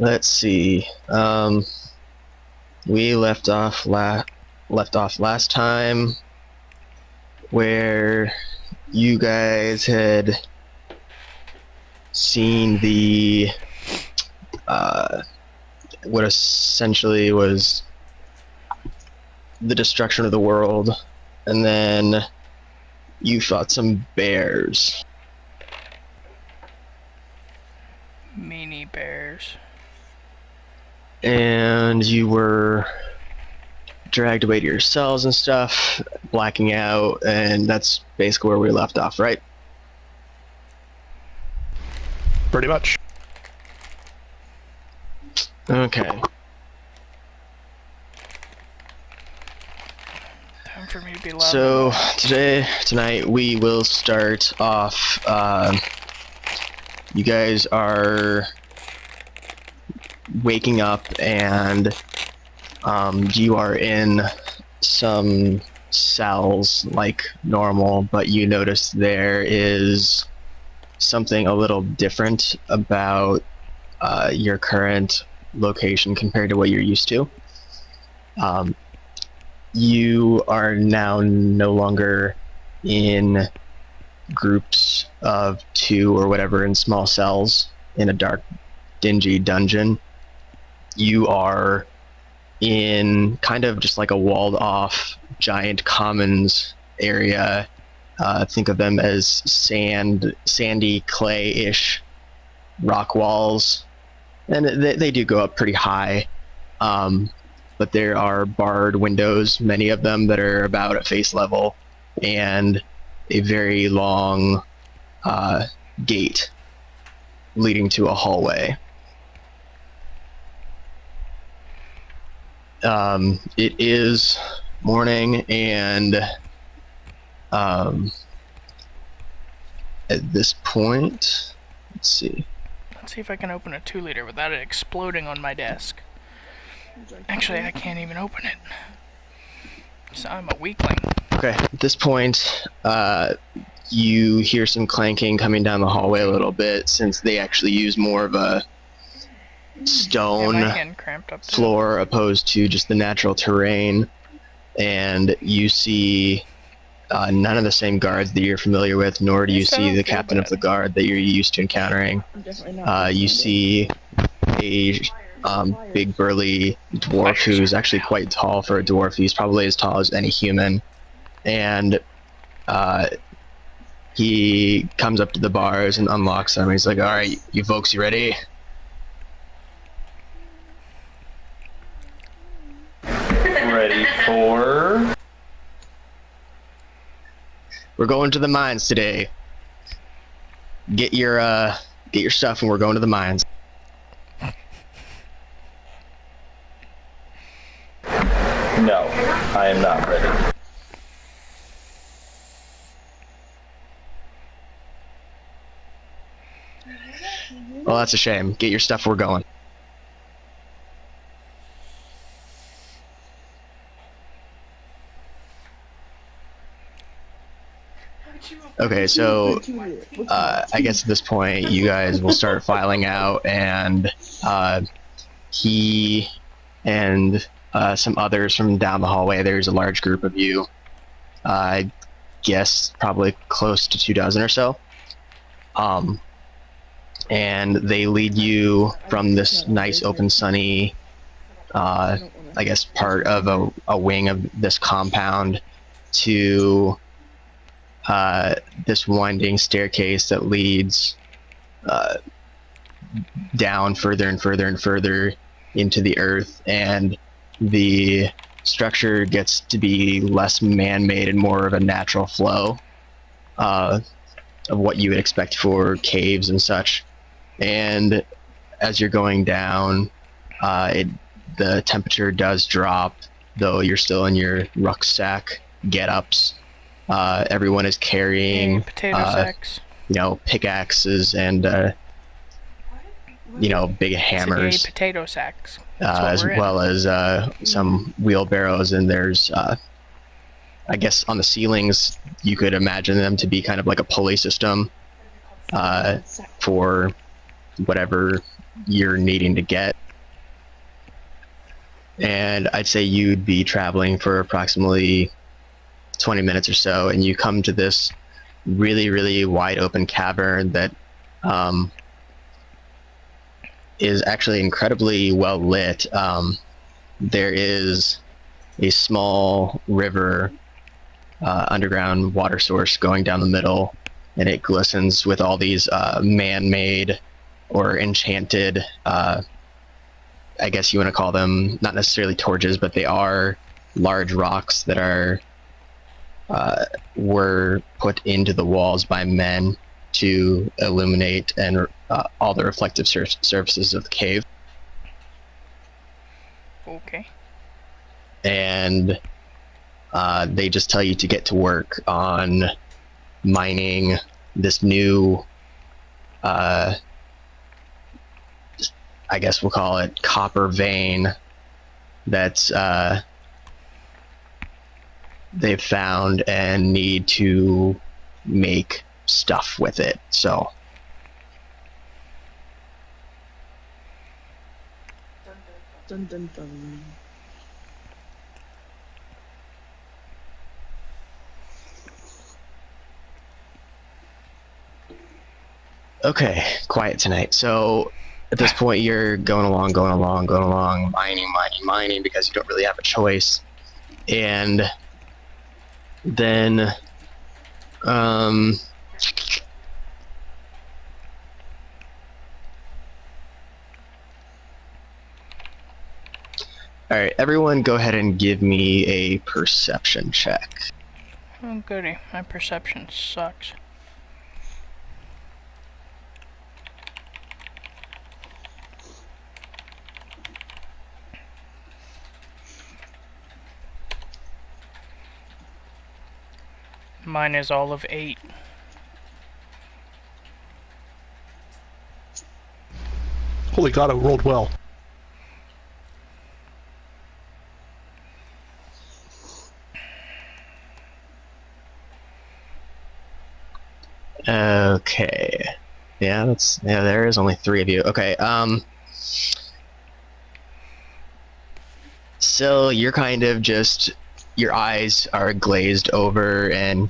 Let's see. We left off last time where you guys had seen the what essentially was the destruction of the world, and then you fought some bears. Mini bears. And you were dragged away to your cells and stuff, blacking out, and that's basically where we left off, right? Pretty much. Okay. Time for me to be loud. So tonight we will start off. You guys are waking up, and you are in some cells like normal, but you notice there is something a little different about your current location compared to what you're used to. You are now no longer in groups of 2 or whatever in small cells in a dark, dingy dungeon. You are in kind of just like a walled off giant commons area. Think of them as sandy clay-ish rock walls, and they do go up pretty high, but there are barred windows, many of them that are about at face level, and a very long gate leading to a hallway. It is morning, and at this point, let's see if I can open a 2-liter without it exploding on my desk. Actually, I can't even open it. So I'm a weakling. Okay, at this point, you hear some clanking coming down the hallway a little bit, since they actually use more of a stone floor opposed to just the natural terrain. And you see none of the same guards that you're familiar with, nor do you see the captain of the guard that you're used to encountering. You see a big burly dwarf who's actually quite tall for a dwarf. He's probably as tall as any human, and he comes up to the bars and unlocks them. He's like, "All right, you folks, you ready?" Ready for? We're going to the mines today. Get your stuff, and we're going to the mines. No, I am not ready. Well, that's a shame. Get your stuff, we're going. Okay, so I guess at this point you guys will start filing out, and he and some others from down the hallway, there's a large group of you, I guess probably close to 24 or so, and they lead you from this nice open sunny I guess part of a wing of this compound to this winding staircase that leads down further and further and further into the earth, and the structure gets to be less man-made and more of a natural flow of what you would expect for caves and such. And as you're going down, the temperature does drop, though you're still in your rucksack get-ups. Everyone is carrying potato sacks. Pickaxes and big hammers. Potato sacks. As well as some wheelbarrows, and there's I guess on the ceilings you could imagine them to be kind of like a pulley system for whatever you're needing to get. And I'd say you'd be traveling for approximately 20 minutes or so, and you come to this really, really wide open cavern that is actually incredibly well lit. There is a small river, underground water source going down the middle, and it glistens with all these man-made or enchanted, I guess you want to call them, not necessarily torches, but they are large rocks that are were put into the walls by men to illuminate and all the reflective surfaces of the cave. Okay. And they just tell you to get to work on mining this new, I guess we'll call it copper vein that's they've found and need to make stuff with it. So Dun, dun, dun. okay, quiet tonight. So at this point you're going along, mining because you don't really have a choice. And then all right, everyone go ahead and give me a perception check. Oh goody, my perception sucks. Mine is all of 8. Holy God, I rolled well. Okay. Yeah, there is only 3 of you. Okay, so you're kind of just, your eyes are glazed over and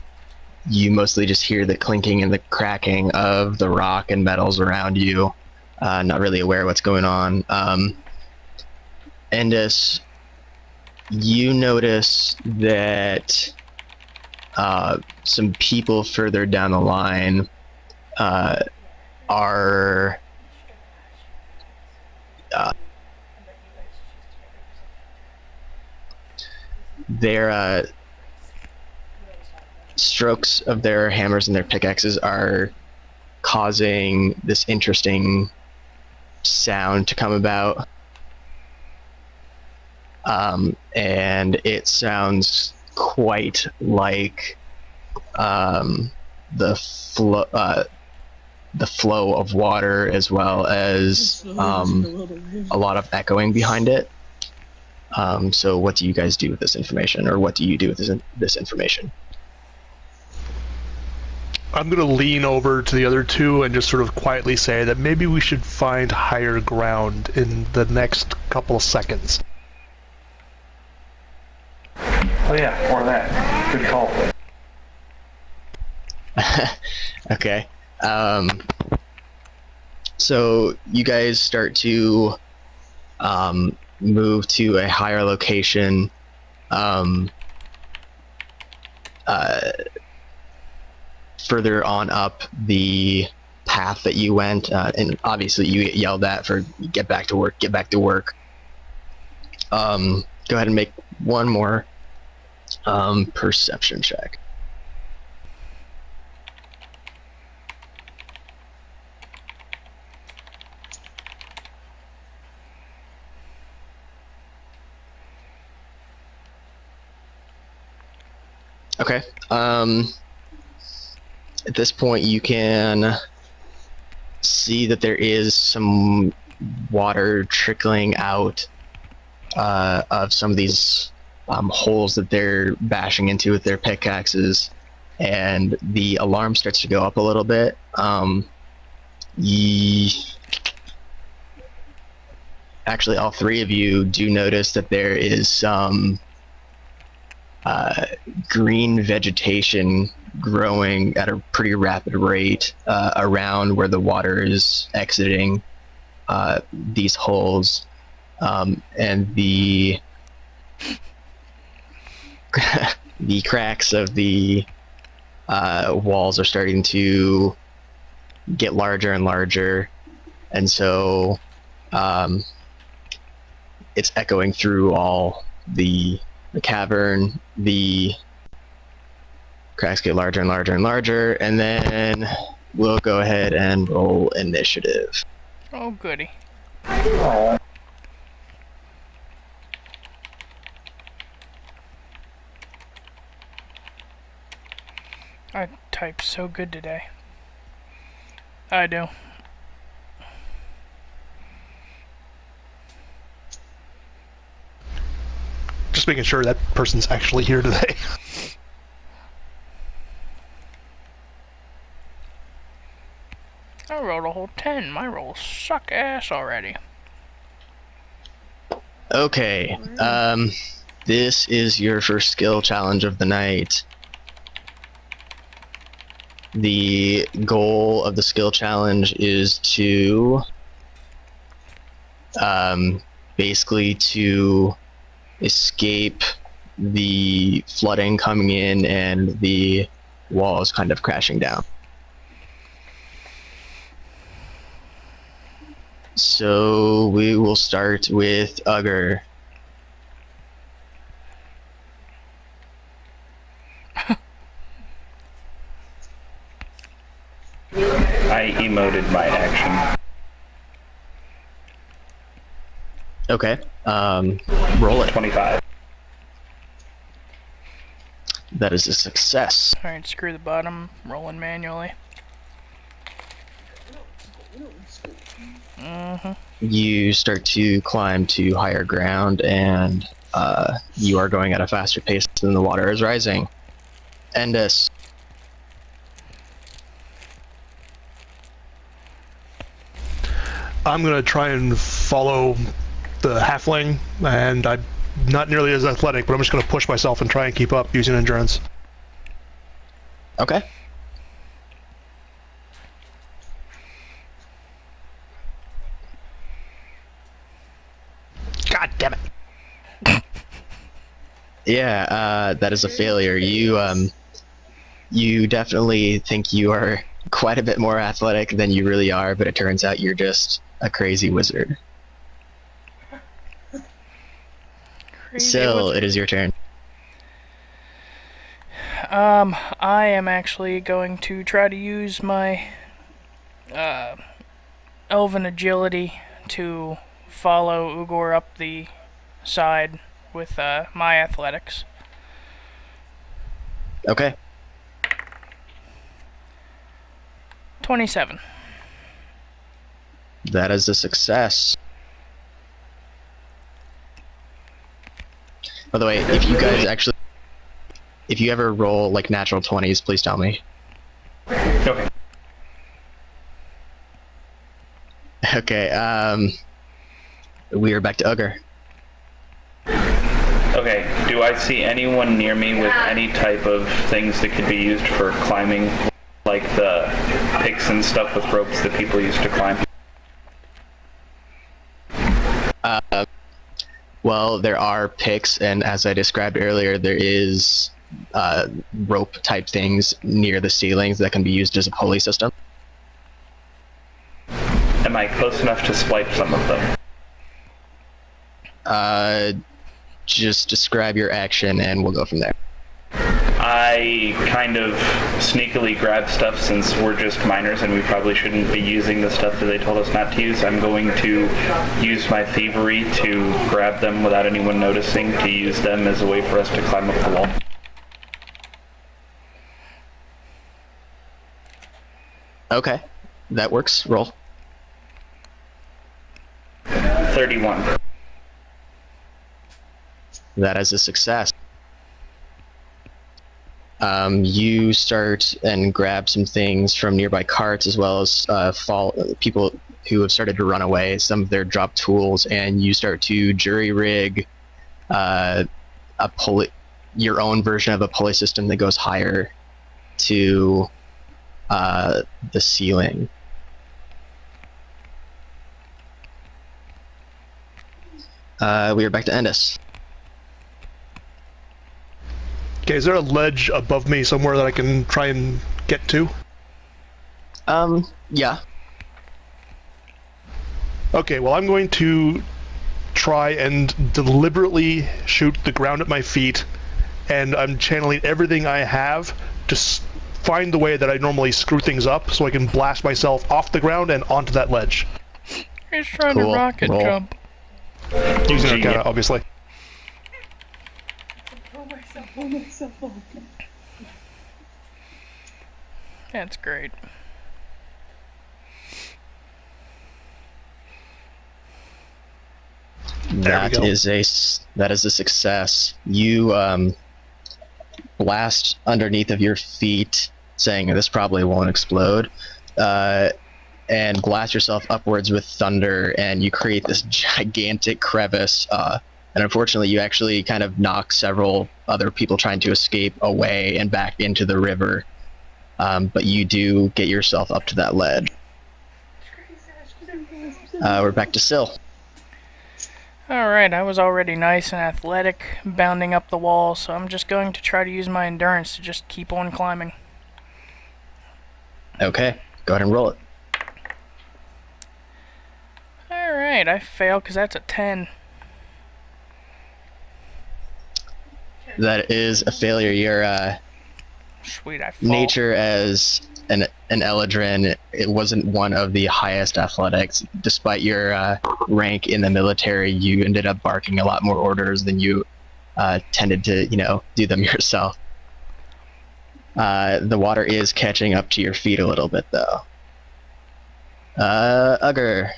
you mostly just hear the clinking and the cracking of the rock and metals around you, not really aware of what's going on. Endus, you notice that some people further down the line are their strokes of their hammers and their pickaxes are causing this interesting sound to come about, and it sounds quite like the flow of water, as well as a lot of echoing behind it. So what do you guys do with this information, or what do you do with this information? I'm going to lean over to the other two and just sort of quietly say that maybe we should find higher ground in the next couple of seconds. Oh yeah, more of that. Good call. Okay. So you guys start to move to a higher location, further on up the path that you went, and obviously you get yelled at for get back to work. Go ahead and make one more perception check. Okay. At this point, you can see that there is some water trickling out of some of these holes that they're bashing into with their pickaxes, and the alarm starts to go up a little bit. actually, all three of you do notice that there is some green vegetation growing at a pretty rapid rate around where the water is exiting these holes, and the the cracks of the walls are starting to get larger and larger, and so it's echoing through all the cavern. The cracks get larger and larger and larger, and then we'll go ahead and roll initiative. Oh, goody. Oh. I typed so good today. I do. Just making sure that person's actually here today. I rolled a whole 10. My rolls suck ass already. Okay, this is your first skill challenge of the night. The goal of the skill challenge is to basically to escape the flooding coming in and the walls kind of crashing down. So we will start with Ugger. I emoted my action. Okay, roll it. 25. That is a success. Alright, screw the bottom. Rolling manually. You start to climb to higher ground, and you are going at a faster pace than the water is rising. Endus. I'm gonna try and follow the halfling, and I'm not nearly as athletic, but I'm just gonna push myself and try and keep up using endurance. Okay. God damn it! Yeah, that is a failure. You definitely think you are quite a bit more athletic than you really are, but it turns out you're just a crazy wizard. Syl, it is your turn. I am actually going to try to use my elven agility to follow Ugor up the side with my athletics. Okay. 27. That is a success. By the way, if you guys actually, if you ever roll like natural 20s, please tell me. Okay. Okay, we are back to Ugger. Okay, do I see anyone near me with any type of things that could be used for climbing? Like the picks and stuff with ropes that people used to climb? Well, there are picks, and as I described earlier, there is rope type things near the ceilings that can be used as a pulley system. Am I close enough to swipe some of them? Just describe your action and we'll go from there. I kind of sneakily grab stuff since we're just minors and we probably shouldn't be using the stuff that they told us not to use. I'm going to use my thievery to grab them without anyone noticing, to use them as a way for us to climb up the wall. Okay, that works. Roll. 31. That is a success. You start and grab some things from nearby carts, as well as people who have started to run away some of their dropped tools, and you start to jury rig your own version of a pulley system that goes higher to the ceiling. We are back to Endus. Okay, is there a ledge above me somewhere that I can try and get to? Yeah. Okay, well, I'm going to try and deliberately shoot the ground at my feet, and I'm channeling everything I have to find the way that I normally screw things up so I can blast myself off the ground and onto that ledge. He's trying Cool. to rocket Roll. jump. Using Arcana, obviously. Pull myself up. That's great. There we go. That is a success. You blast underneath of your feet, saying this probably won't explode, and blast yourself upwards with thunder, and you create this gigantic crevice. And unfortunately, you actually kind of knock several other people trying to escape away and back into the river. But you do get yourself up to that ledge. We're back to Syl. Alright, I was already nice and athletic, bounding up the wall, so I'm just going to try to use my endurance to just keep on climbing. Okay, go ahead and roll it. Alright, I fail because that's a 10. That is a failure. Your Sweet, I fall. nature as an Eladrin, it wasn't one of the highest athletics. Despite your rank in the military, you ended up barking a lot more orders than you tended to, do them yourself. The water is catching up to your feet a little bit, though. Ugger.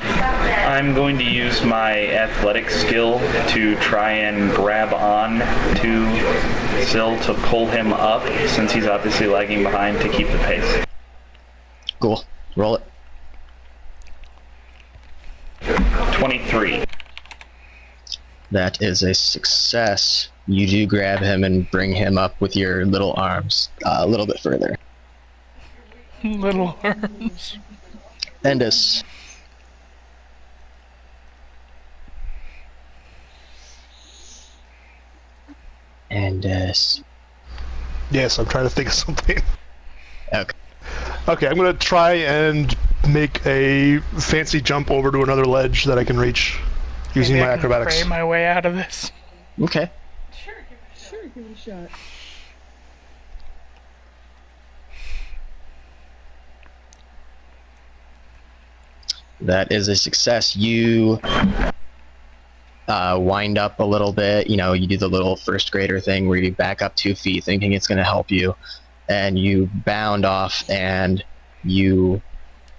I'm going to use my athletic skill to try and grab on to Syl to pull him up, since he's obviously lagging behind, to keep the pace. Cool. Roll it. 23. That is a success. You do grab him and bring him up with your little arms a little bit further. Little arms. Endus. Endus. Yes, I'm trying to think of something. Okay. Okay, I'm gonna try and make a fancy jump over to another ledge that I can reach using Maybe my I can acrobatics. pray my way out of this. Okay. Sure, give it a shot. That is a success. You wind up a little bit. You do the little first grader thing where you back up 2 feet thinking it's going to help you. And you bound off and you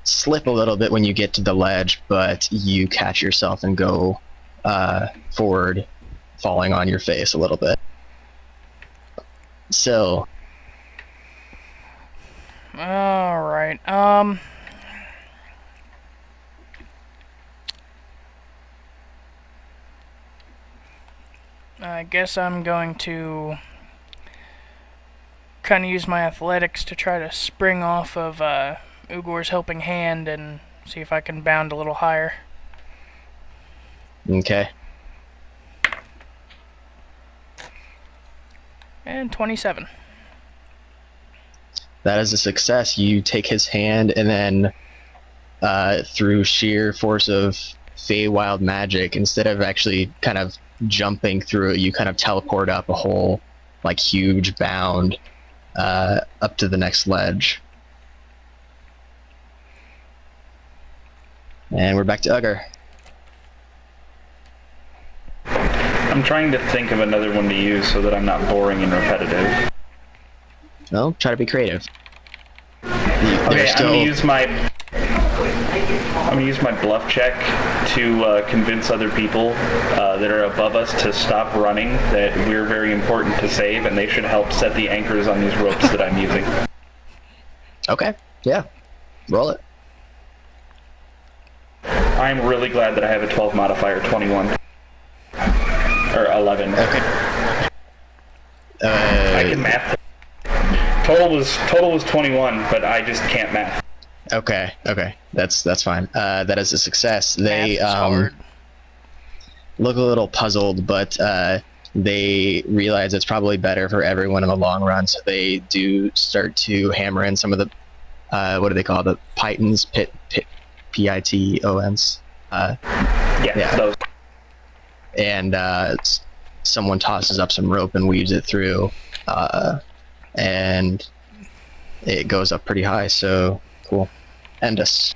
slip a little bit when you get to the ledge, but you catch yourself and go forward, falling on your face a little bit. So, Alright, I guess I'm going to kind of use my athletics to try to spring off of Ugor's helping hand and see if I can bound a little higher. okay. And 27. That is a success. You take his hand, and then through sheer force of Feywild magic, instead of actually kind of jumping through it, you kind of teleport up a whole, huge bound up to the next ledge. And we're back to Ugger. I'm trying to think of another one to use so that I'm not boring and repetitive. Well, try to be creative. Okay, I'm gonna use my bluff check to convince other people that are above us to stop running, that we're very important to save, and they should help set the anchors on these ropes that I'm using. Okay, yeah. Roll it. I'm really glad that I have a 12 modifier, 21. Or 11. Okay. I can math. Total was 21, but I just can't math. Okay. That's fine. That is a success. They Math is hard. look a little puzzled, but they realize it's probably better for everyone in the long run, so they do start to hammer in some of the what do they call the pitons, pitons. Yeah, those. And someone tosses up some rope and weaves it through, and it goes up pretty high. So cool. Endus.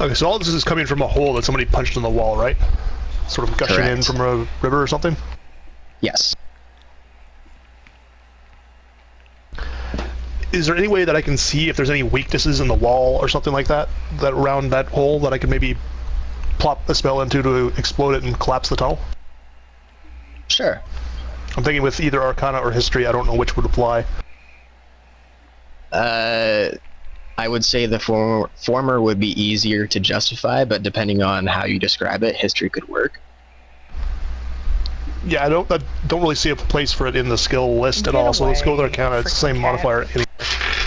Okay, so all this is coming from a hole that somebody punched in the wall, right? Sort of gushing in Correct. from a river or something? Yes. Is there any way that I can see if there's any weaknesses in the wall or something like that, that around that hole, that I can maybe plop a spell into to explode it and collapse the tunnel? Sure. I'm thinking with either Arcana or History, I don't know which would apply. I would say the former would be easier to justify, but depending on how you describe it, history could work. Yeah, I don't really see a place for it in the skill list at Get all, so let's go with away, Arcana. It's the same freaking modifier. It's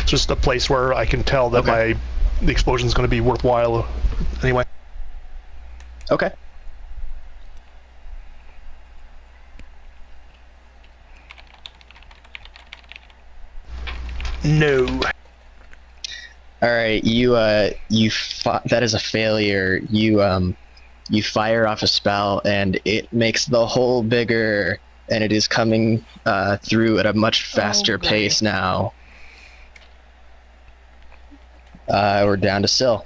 just a place where I can tell that Okay. the explosion's going to be worthwhile anyway. Okay. No. All right, that is a failure. You fire off a spell, and it makes the hole bigger, and it is coming through at a much faster goody. pace now. We're down to Syl.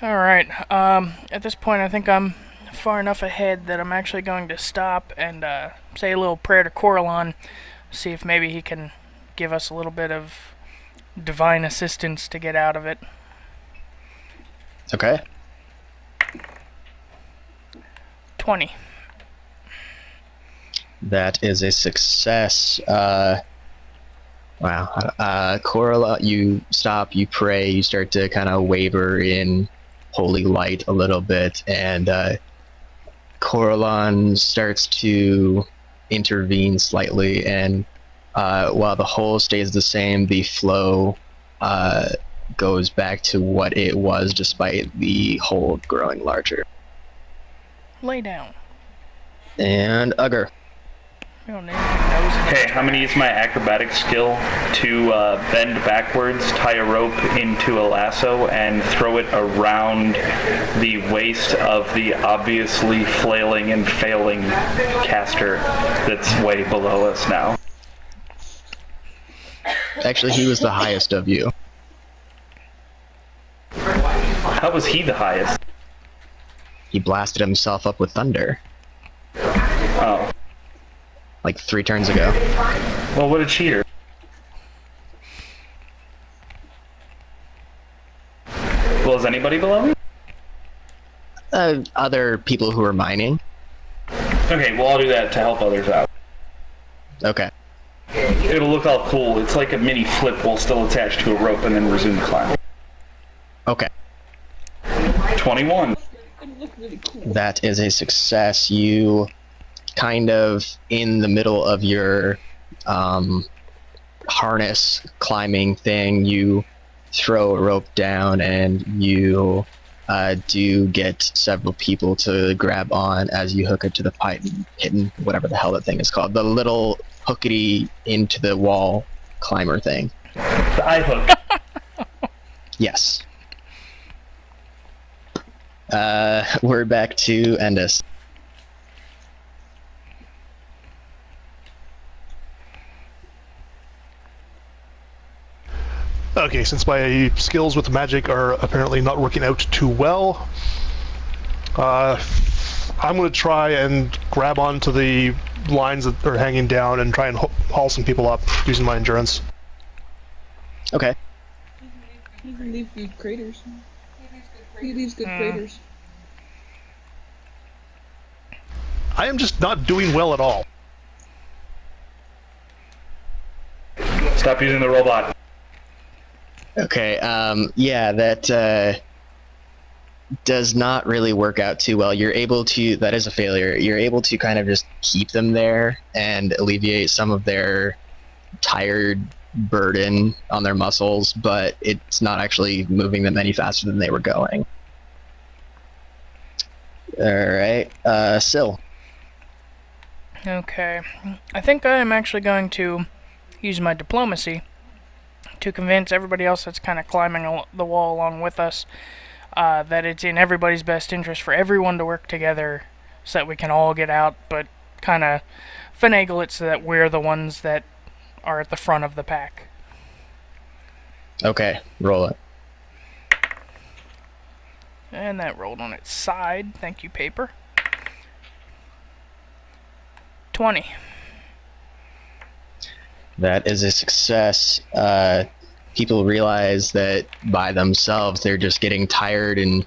Alright, at this point I think I'm far enough ahead that I'm actually going to stop and say a little prayer to Coralon, see if maybe he can give us a little bit of divine assistance to get out of it. Okay. 20. That is a success. Wow. Coralon, you stop, you pray, you start to kind of waver in holy light a little bit, and Coralon starts to intervene slightly, and while the hole stays the same, the flow goes back to what it was despite the hole growing larger. Lay down. And Ugger. We don't need any nose in Okay, I'm gonna use my acrobatic skill to bend backwards, tie a rope into a lasso, and throw it around the waist of the obviously flailing and failing caster that's way below us now. Actually, he was the highest of you. How was he the highest? He blasted himself up with thunder, Oh. like 3 turns ago. Well, what a cheater. Well, is anybody below me? Other people who are mining. Okay, well, I'll do that to help others out. Okay. It'll look all cool. It's like a mini flip while still attached to a rope and then resume climb. Okay. 21. It's gonna look really cool. That is a success. You kind of, in the middle of your harness climbing thing, you throw a rope down, and you do get several people to grab on as you hook it to the piton, whatever the hell that thing is called. The little hookety into the wall climber thing. The eye hook. Yes. We're back to Endus. Okay, since my skills with magic are apparently not working out too well, I'm going to try and grab onto the lines that are hanging down and try and haul some people up using my endurance. Okay. He can leave good craters. He leaves good craters. I am just not doing well at all. Stop using the robot. Okay. Yeah, that does not really work out too well. You're able to. That is a failure. You're able to kind of just keep them there and alleviate some of their tired burden on their muscles, but it's not actually moving them any faster than they were going. All right, Syl. Okay. I think I'm actually going to use my diplomacy to convince everybody else that's kind of climbing the wall along with us that it's in everybody's best interest for everyone to work together so that we can all get out, but kind of finagle it so that we're the ones that are at the front of the pack. Okay, roll it. And that rolled on its side. Thank you, paper. 20. That is a success. People realize that by themselves they're just getting tired and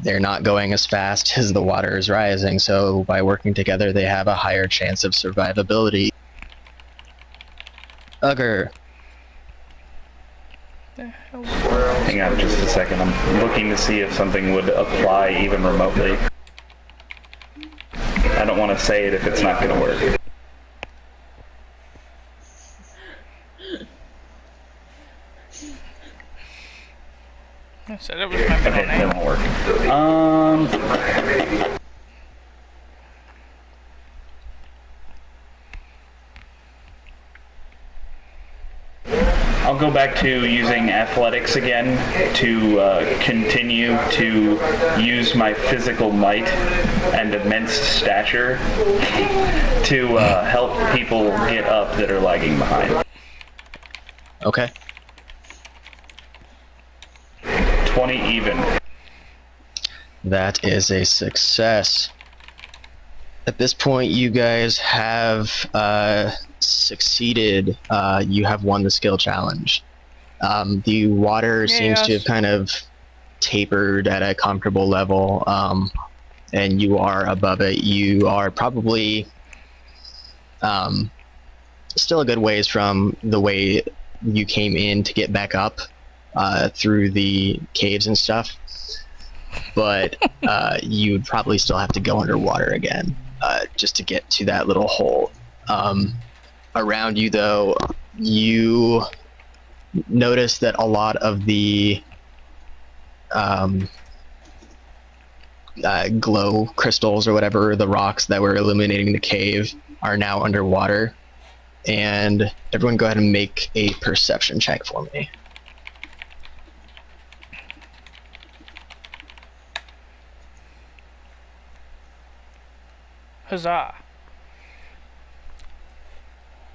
they're not going as fast as the water is rising. So by working together, they have a higher chance of survivability. Ugger. Hang on just a second. I'm looking to see if something would apply even remotely. I don't want to say it if it's not going to work. I said it was my middle Okay, name. that won't work. I'll go back to using athletics again to continue to use my physical might and immense stature to help people get up that are lagging behind. Okay. 20 even. That is a success. At this point, you guys have succeeded. You have won the skill challenge. The water seems to Yes. have kind of tapered at a comfortable level, and you are above it. You are probably still a good ways from the way you came in to get back up through the caves and stuff. But you would probably still have to go underwater again just to get to that little hole. Around you, though, you notice that a lot of the glow crystals or whatever, the rocks that were illuminating the cave, are now underwater. And everyone go ahead and make a perception check for me. Huzzah.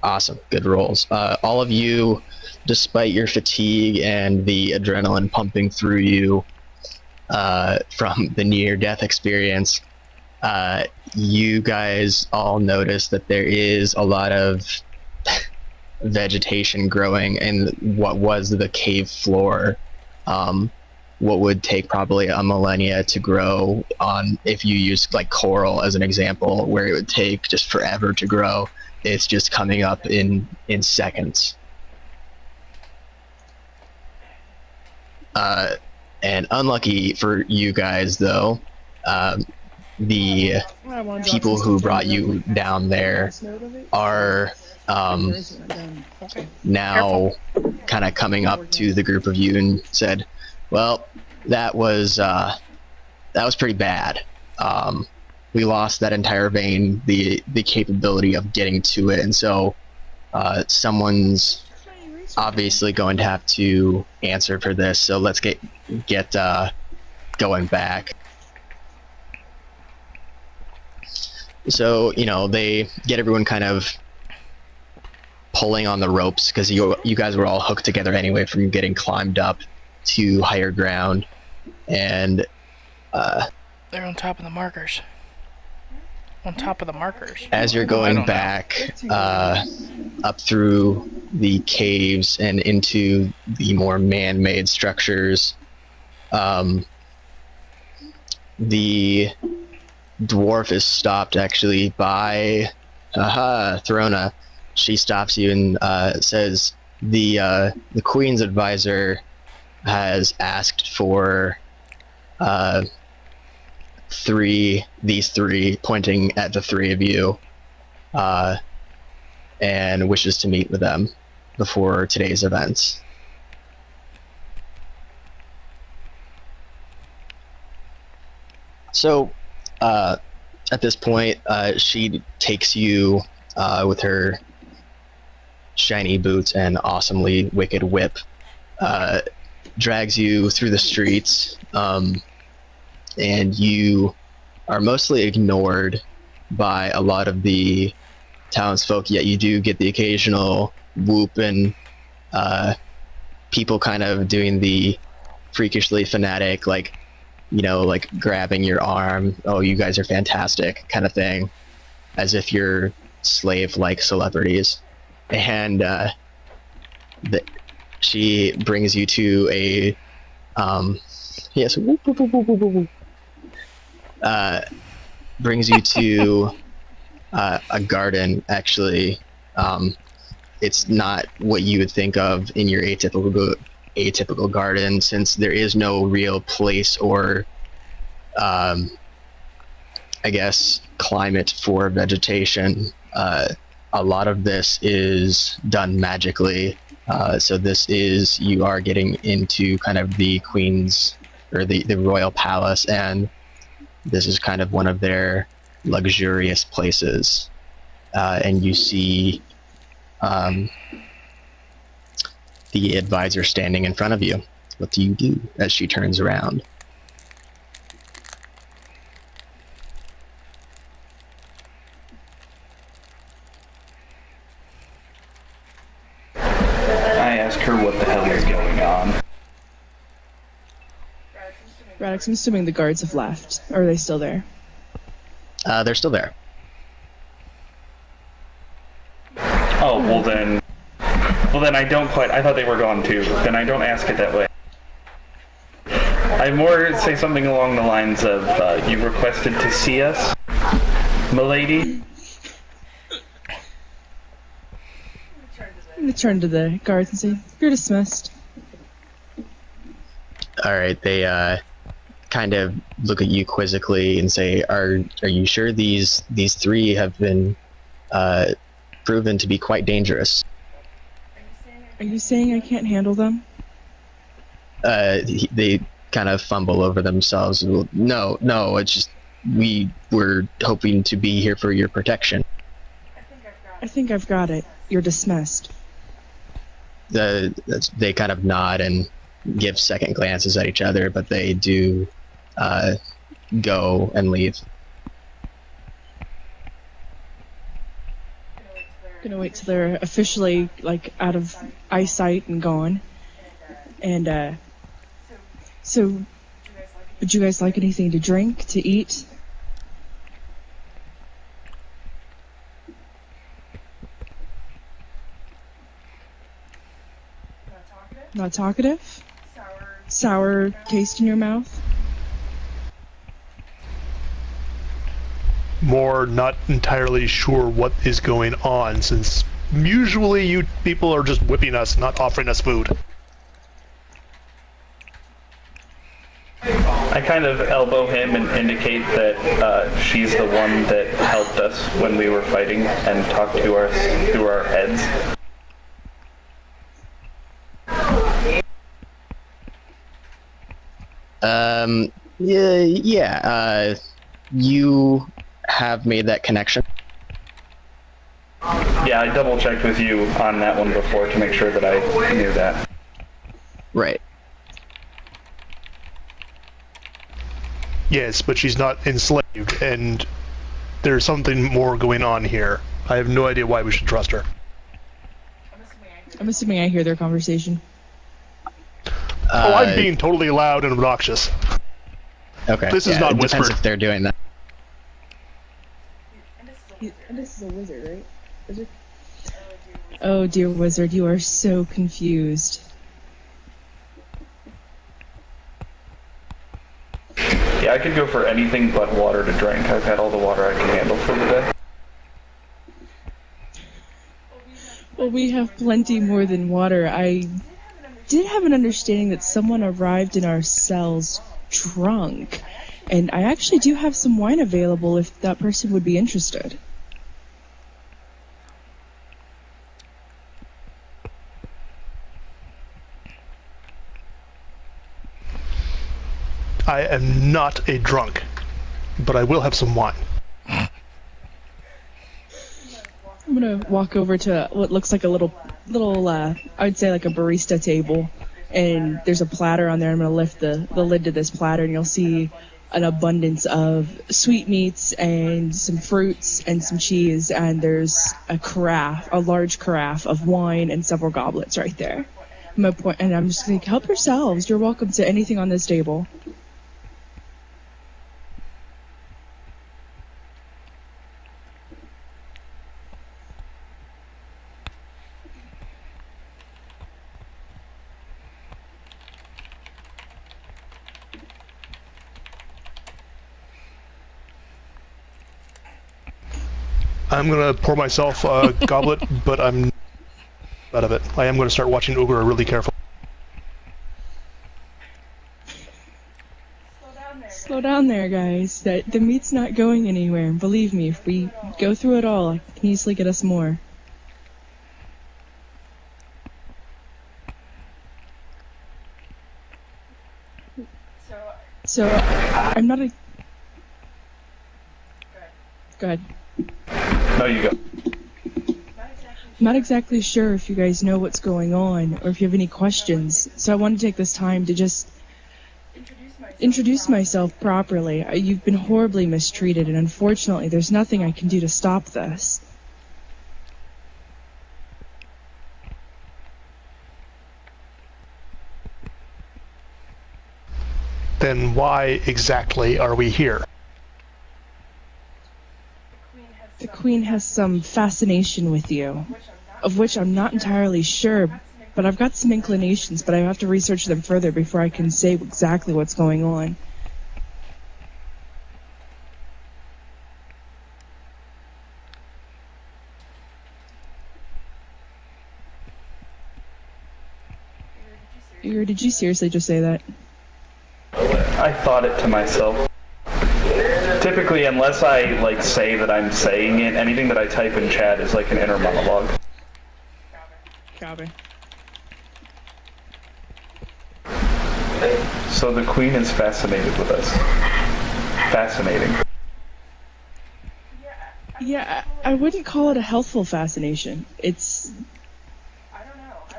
Awesome. Good rolls. All of you, despite your fatigue and the adrenaline pumping through you from the near-death experience, you guys all notice that there is a lot of vegetation growing in what was the cave floor. What would take probably a millennia to grow on, if you use like coral as an example, where it would take just forever to grow. It's just coming up in seconds. And unlucky for you guys, though, the people who brought you down there are now kind of coming up to the group of you and said, well, that was pretty bad. We lost that entire vein, the capability of getting to it, and so someone's obviously going to have to answer for this. So let's get going back. So they get everyone kind of pulling on the ropes because you guys were all hooked together anyway from getting climbed up to higher ground, and They're on top of the markers. On top of the markers. as you're I going don't know. back up through the caves and into the more man-made structures, the dwarf is stopped actually by Throna. She stops you and says, the Queen's advisor has asked for these three, pointing at the three of you, and wishes to meet with them before today's events. So, at this point, she takes you with her shiny boots and awesomely wicked whip, drags you through the streets, and you are mostly ignored by a lot of the townsfolk, yet you do get the occasional whoop and people kind of doing the freakishly fanatic, like, you know, like grabbing your arm, oh, you guys are fantastic, kind of thing, as if you're slave-like celebrities. And she brings you to a yes, whoop, whoop, whoop, whoop, whoop, whoop. Brings you to a garden. Actually, it's not what you would think of in your atypical garden, since there is no real place or I guess climate for vegetation. A lot of this is done magically, so you are getting into kind of the Queen's, or the royal palace, and this is kind of one of their luxurious places. And you see the advisor standing in front of you. What do you do as she turns around? I ask her what the hell is going on. Radix, I'm assuming the guards have left. Or are they still there? They're still there. Oh, well then I don't quite, I thought they were gone too. Then I don't ask it that way. I more say something along the lines of, you requested to see us, milady? I'm gonna turn to the guards and say, you're dismissed. All right, they kind of look at you quizzically and say, "Are you sure these three have been proven to be quite dangerous?" Are you saying I can't handle them? They kind of fumble over themselves. Well, no, it's just we were hoping to be here for your protection. I think I've got it. You're dismissed. They kind of nod and give second glances at each other, but they do go and leave. Gonna wait till they're officially, like, out of eyesight and gone. And, so, would you guys like anything to drink, to eat? Not talkative? Sour taste in your mouth? More not entirely sure what is going on, since usually you people are just whipping us, not offering us food. I kind of elbow him and indicate that she's the one that helped us when we were fighting and talked to us through our heads. Yeah, you have made that connection. Yeah, I double checked with you on that one before to make sure that I knew that. Right. Yes, but she's not enslaved, and there's something more going on here. I have no idea why we should trust her. I'm assuming I hear their conversation. Oh, I'm being totally loud and obnoxious. Okay. This is not it depends whispered. if they're doing that. And this is a wizard, right? Wizard? Oh, dear wizard, you are so confused. Yeah, I could go for anything but water to drink. I've had all the water I can handle for the day. Well, we have plenty more than water. I did have an understanding that someone arrived in our cells drunk, and I actually do have some wine available if that person would be interested. I am not a drunk, but I will have some wine. I'm gonna walk over to what looks like a little, I'd say like a barista table, and there's a platter on there. I'm gonna lift the lid to this platter, and you'll see an abundance of sweetmeats and some fruits and some cheese, and there's a large carafe of wine and several goblets right there. I'm gonna point, and I'm just gonna help yourselves. You're welcome to anything on this table. I'm gonna pour myself a goblet, but I'm out of it. I am gonna start watching Ugra really carefully. Slow down there, guys. The meat's not going anywhere. Believe me, if we go through it all, I can easily get us more. So, I'm not a... Go ahead. No, you go. I'm not exactly sure if you guys know what's going on, or if you have any questions, so I want to take this time to just introduce myself properly. You've been horribly mistreated, and unfortunately, there's nothing I can do to stop this. Then why exactly are we here? The Queen has some fascination with you, of which I'm not entirely sure, but I've got some inclinations, but I have to research them further before I can say exactly what's going on. Did you seriously just say that? I thought it to myself. Typically, unless I like say that I'm saying it, anything that I type in chat is like an inner monologue. Copy. So the Queen is fascinated with us. Fascinating. Yeah, I wouldn't call it a healthful fascination. It's...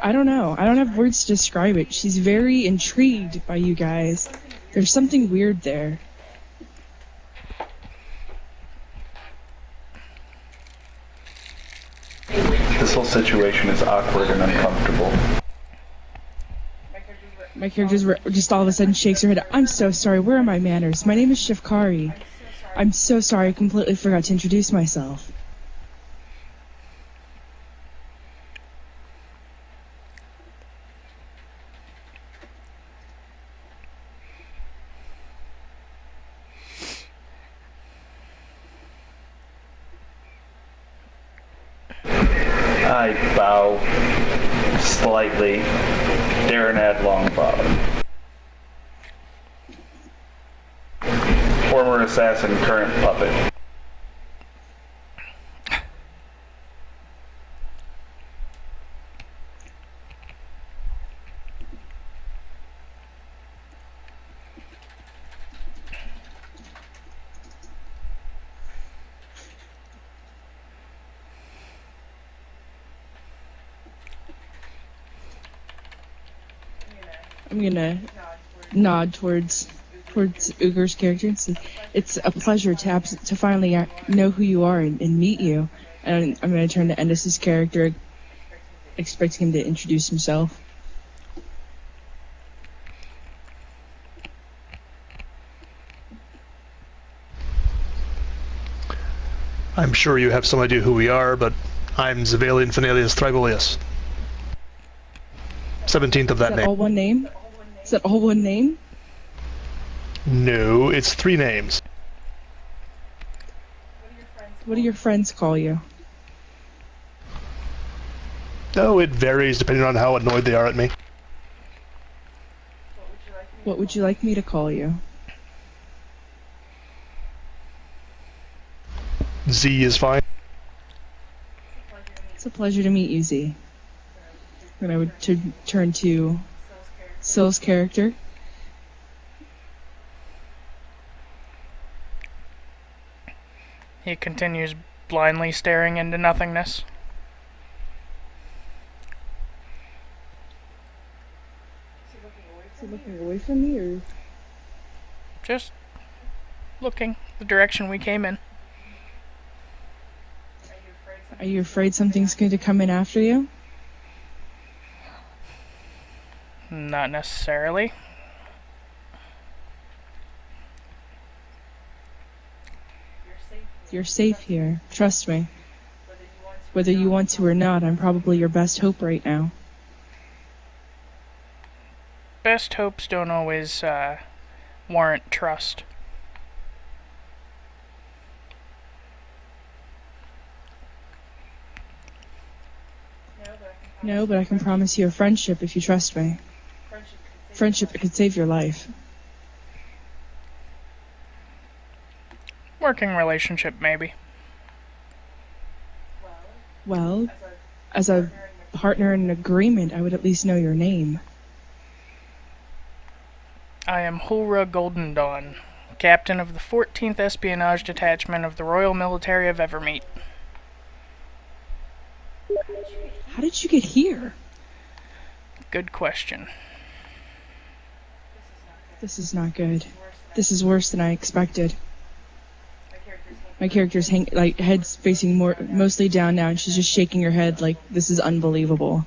I don't know. I don't have words to describe it. She's very intrigued by you guys. There's something weird there. This whole situation is awkward and uncomfortable. My character just all of a sudden shakes her head. I'm so sorry. Where are my manners? My name is Shifkari. I'm so sorry. I completely forgot to introduce myself. I bow slightly. Darrenad Longbottom. Former assassin, current puppet. I'm gonna nod towards Ugar's character and say, it's a pleasure to finally know who you are and meet you. And I'm gonna turn to Endis's character, expecting him to introduce himself. I'm sure you have some idea who we are, but I'm Zavalian Phanelius Tribolius. 17th of that Is that name. all one name? Is that all one name? No, it's 3 names. What do your friends call you? Oh, it varies depending on how annoyed they are at me. What would you like me to call you? Z is fine. It's a pleasure to meet you, Z. And I would turn to Sil's character. He continues blindly staring into nothingness. Is he looking away from me, or? Just looking the direction we came in. Are you afraid something's going to come in after you? Not necessarily. You're safe here. Trust me. Whether you want to or not, I'm probably your best hope right now. Best hopes don't always warrant trust. No, but I can promise you a friendship if you trust me. Friendship that could save your life. Working relationship, maybe. Well, as a partner in an agreement, I would at least know your name. I am Hulra Golden Dawn, captain of the 14th Espionage Detachment of the Royal Military of Evermeet. How did you get here? Good question. This is not good. This is worse than I expected. My character's head's facing mostly down now, and she's just shaking her head like this is unbelievable.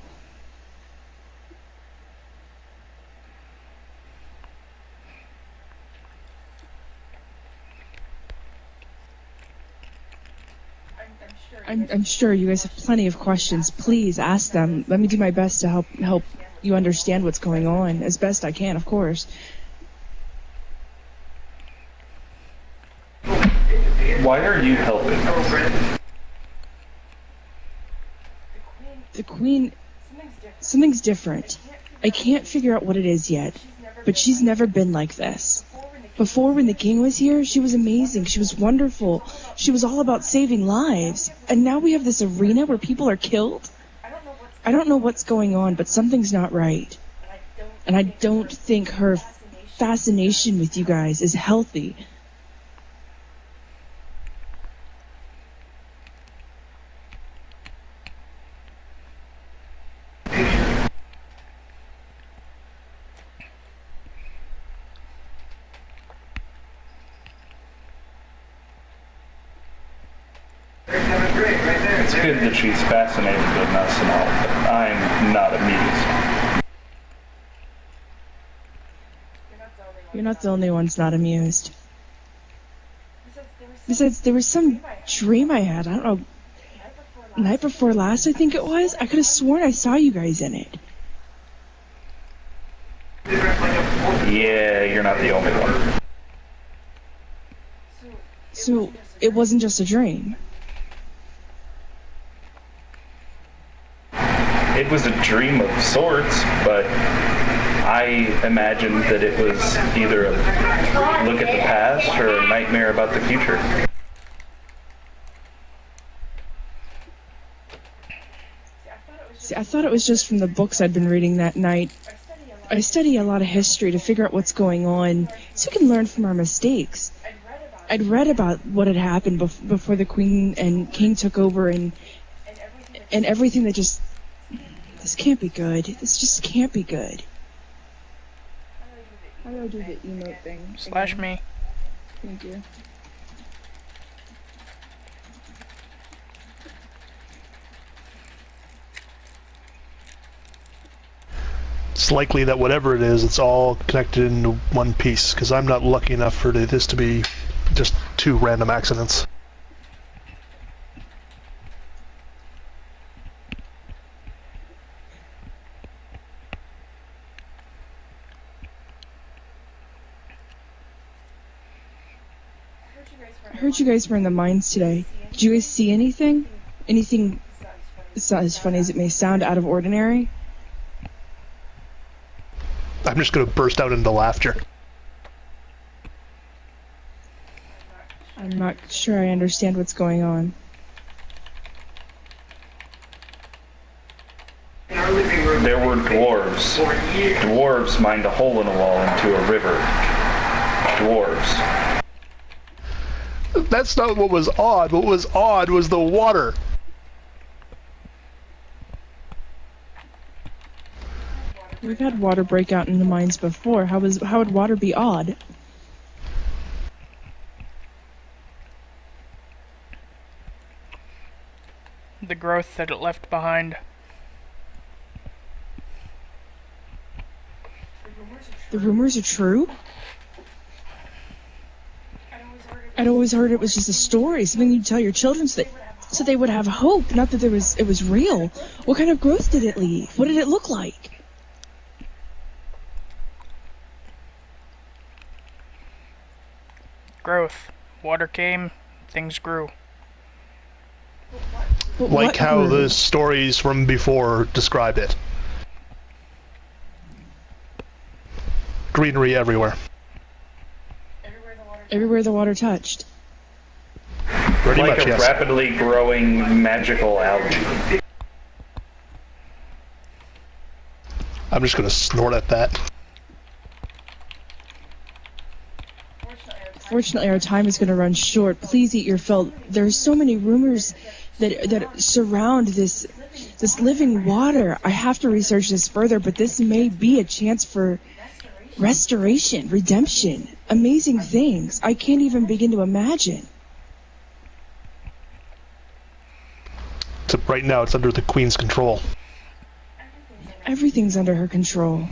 I'm sure you guys have plenty of questions. Please ask them. Let me do my best to help you understand what's going on as best I can, of course. Why are you helping? The Queen... Something's different. I can't figure out what it is yet, but she's never been like this. Before, when the King was here, she was amazing. She was wonderful. She was all about saving lives. And now we have this arena where people are killed? I don't know what's going on, but something's not right. And I don't think her fascination with you guys is healthy. It's good that she's fascinated with us and all, but I'm not amused. You're not the only one's not amused. Besides, there was some dream I had. I don't know. Night before last, I think it was. I could have sworn I saw you guys in it. Yeah, you're not the only one. So, it wasn't just a dream. It was a dream of sorts, but I imagined that it was either a look at the past or a nightmare about the future. See, I thought it was just from the books I'd been reading that night. I study a lot of history to figure out what's going on, so we can learn from our mistakes. I'd read about what had happened before the Queen and King took over, and everything that just... This can't be good. This just can't be good. How do I do the emote thing? Slash me. Thank you. It's likely that whatever it is, it's all connected into one piece, because I'm not lucky enough for this to be just two random accidents. I heard you guys were in the mines today. Did you guys see anything? Anything It's not as funny as it may sound out of ordinary. I'm just going to burst out into laughter. I'm not sure I understand what's going on. There were dwarves. Dwarves mined a hole in a wall into a river. Dwarves. That's not what was odd. What was odd was the water. We've had water break out in the mines before. How would water be odd? The growth that it left behind. The rumors are true? I'd always heard it was just a story, something you'd tell your children so they would have hope, not that it was real. What kind of growth did it leave? What did it look like? Growth. Water came, things grew. But Like what how grew? the stories from before described it. Greenery everywhere. Everywhere the water touched. Pretty Like much, a yes. rapidly growing magical algae. I'm just going to snort at that. Fortunately, our time is going to run short. Please eat your fill. There are so many rumors that surround this living water. I have to research this further, but this may be a chance for restoration, redemption, amazing things. I can't even begin to imagine. Except right now it's under the Queen's control. Everything's under her control.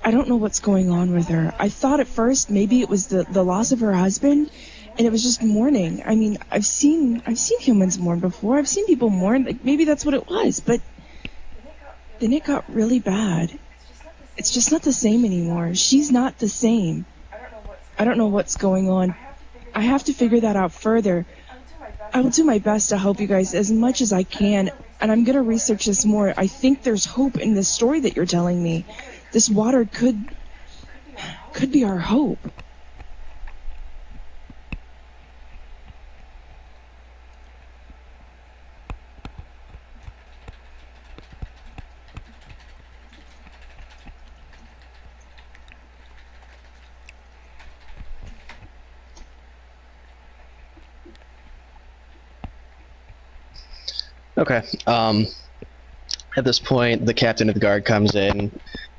I don't know what's going on with her. I thought at first maybe it was the loss of her husband, and it was just mourning. I mean, I've seen humans mourn before. I've seen people mourn. Like, maybe that's what it was, but then it got really bad. It's just not the same anymore. She's not the same. I don't know what's going on. I have to figure that out further. I will do my best to help you guys as much as I can, and I'm going to research this more. I think there's hope in this story that you're telling me. This water could be our hope. Okay. At this point, the captain of the guard comes in,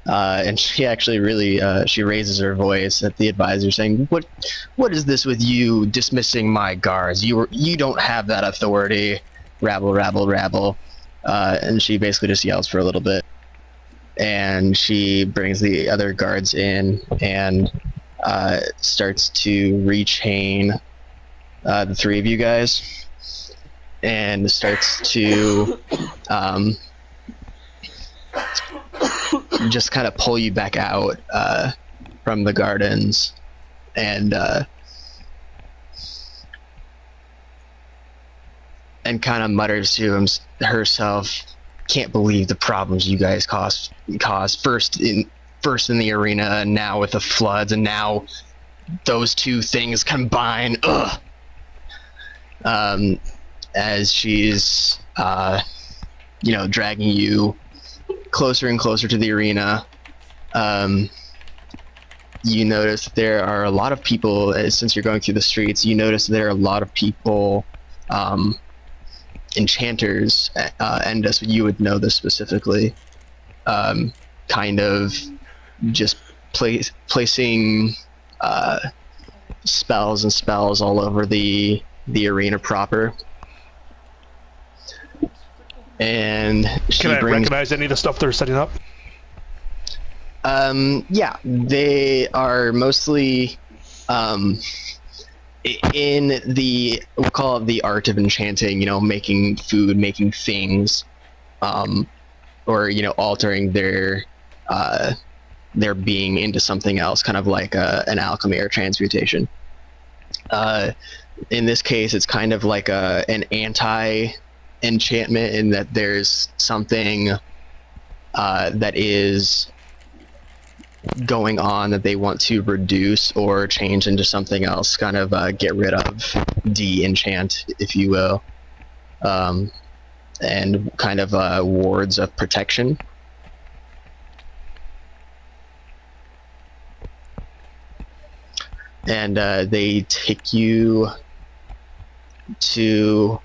and she actually really she raises her voice at the advisor, saying, "What is this with you dismissing my guards? You don't have that authority." Rabble, rabble, rabble, and she basically just yells for a little bit, and she brings the other guards in and starts to rechain the three of you guys. And starts to just kind of pull you back out from the gardens, and kind of mutters to herself, "Can't believe the problems you guys caused first in the arena, and now with the floods, and now those two things combine." Ugh. As she's, dragging you closer and closer to the arena, you notice there are a lot of people, since you're going through the streets, you notice there are a lot of people, enchanters, and you would know this specifically, kind of just placing spells and spells all over the arena proper. And she Can I brings, recognize any of the stuff they're setting up? yeah, they are mostly in the, we'll call it the art of enchanting, making food, making things, or altering their being into something else, kind of like an alchemy or transmutation. In this case, it's kind of like an anti enchantment in that there's something that is going on that they want to reduce or change into something else, kind of get rid of, de-enchant, if you will, and kind of wards of protection. And they take you to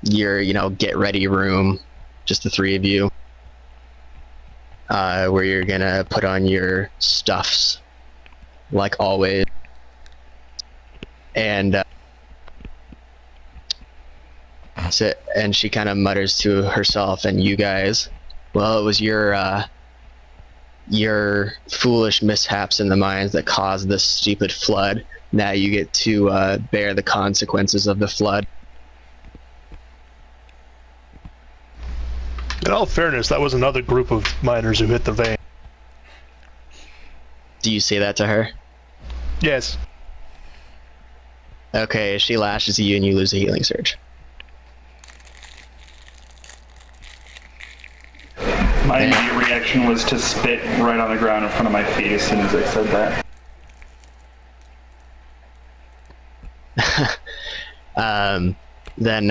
your, get ready room, just the three of you, where you're gonna put on your stuffs, like always. And and she kind of mutters to herself and you guys, well, it was your foolish mishaps in the mines that caused this stupid flood. Now you get to bear the consequences of the flood. In all fairness, that was another group of miners who hit the vein. Do you say that to her? Yes. Okay, she lashes at you and you lose a healing surge. My immediate reaction was to spit right on the ground in front of my feet as soon as I said that. Then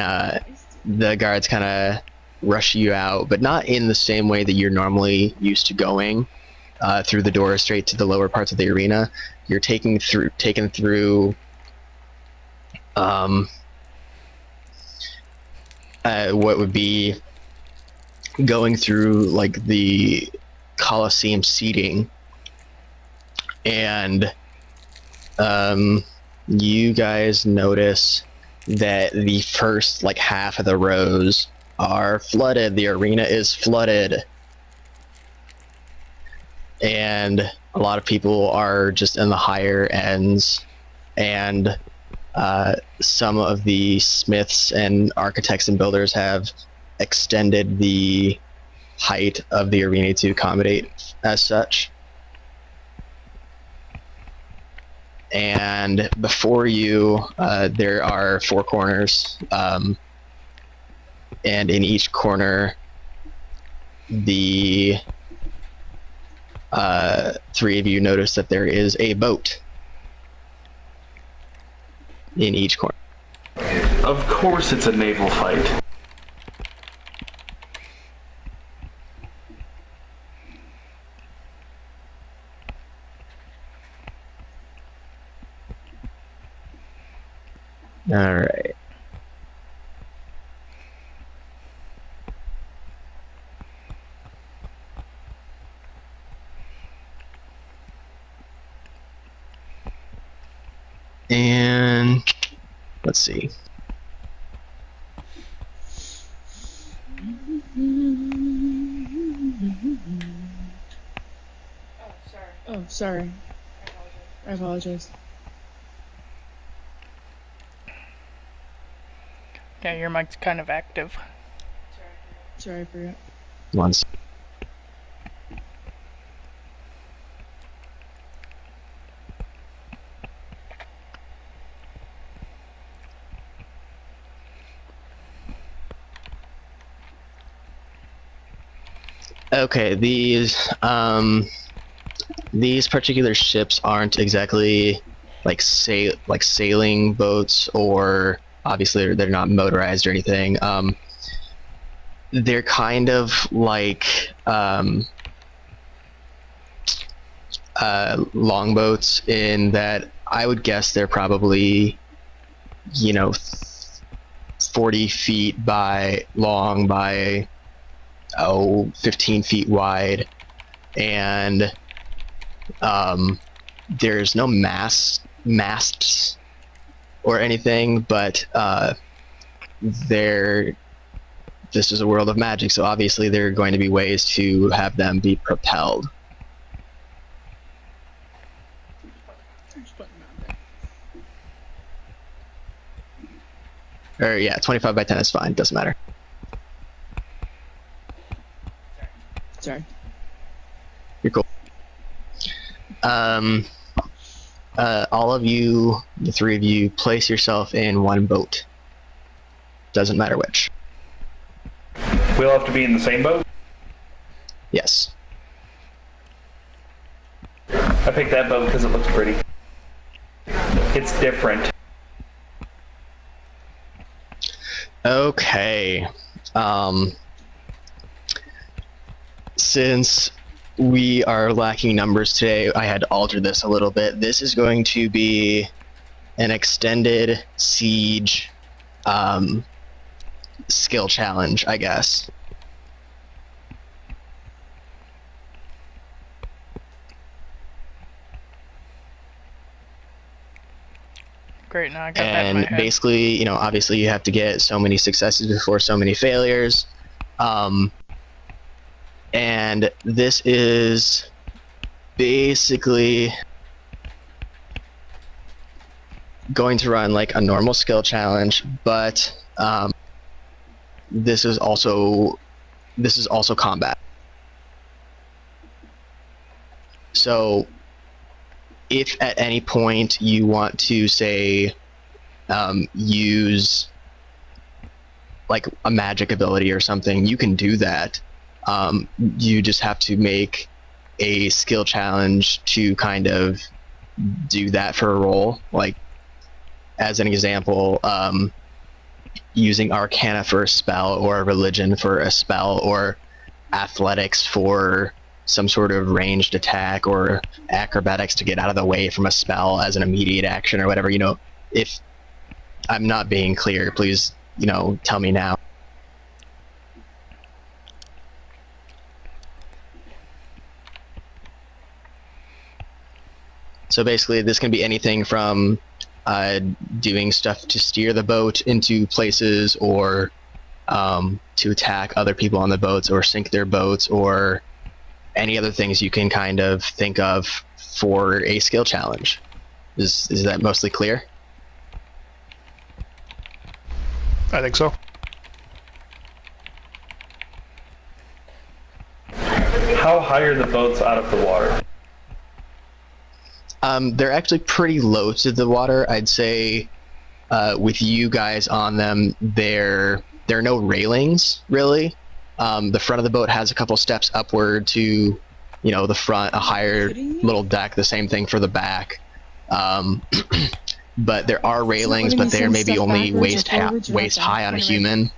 the guards kind of rush you out, but not in the same way that you're normally used to going through the door straight to the lower parts of the arena. You're taken through what would be going through like the Colosseum seating, and you guys notice that the first like half of the rows are flooded. The arena is flooded, and a lot of people are just in the higher ends, and some of the smiths and architects and builders have extended the height of the arena to accommodate as such. And before you, there are four corners, and in each corner, the three of you notice that there is a boat in each corner. Of course it's a naval fight. All right. And let's see. Oh, sorry. I apologize. Yeah, your mic's kind of active. Sorry, I forgot. Once. Okay, these particular ships aren't exactly like sailing boats, or obviously they're not motorized or anything. They're kind of like longboats, in that I would guess they're probably 40 feet by long by 15 feet wide, and there's no masts or anything, but this is a world of magic, so obviously there are going to be ways to have them be propelled. Or yeah, 25 by 10 is fine, doesn't matter. Sorry. You're cool. All of you, the three of you, place yourself in one boat. Doesn't matter which. We'll have to be in the same boat? Yes. I picked that boat because it looks pretty. It's different. Okay. Since we are lacking numbers today, I had to alter this a little bit. This is going to be an extended siege skill challenge, I guess. Great, now I got that in my And head. basically, you know, obviously you have to get so many successes before so many failures. And this is basically going to run like a normal skill challenge, but this is also combat. So if at any point you want to say use like a magic ability or something, you can do that. You just have to make a skill challenge to kind of do that for a role. Like, as an example, using Arcana for a spell, or Religion for a spell, or Athletics for some sort of ranged attack, or Acrobatics to get out of the way from a spell as an immediate action, or whatever. You know, if I'm not being clear, please, you know, tell me now. So basically, this can be anything from doing stuff to steer the boat into places, or to attack other people on the boats, or sink their boats, or any other things you can kind of think of for a skill challenge. Is that mostly clear? I think so. How high are the boats out of the water? They're actually pretty low to the water. I'd say with you guys on them, there are no railings, really. The front of the boat has a couple steps upward to, you know, the front, a higher little deck, the same thing for the back. But there are railings, but they're maybe only waist high on a human.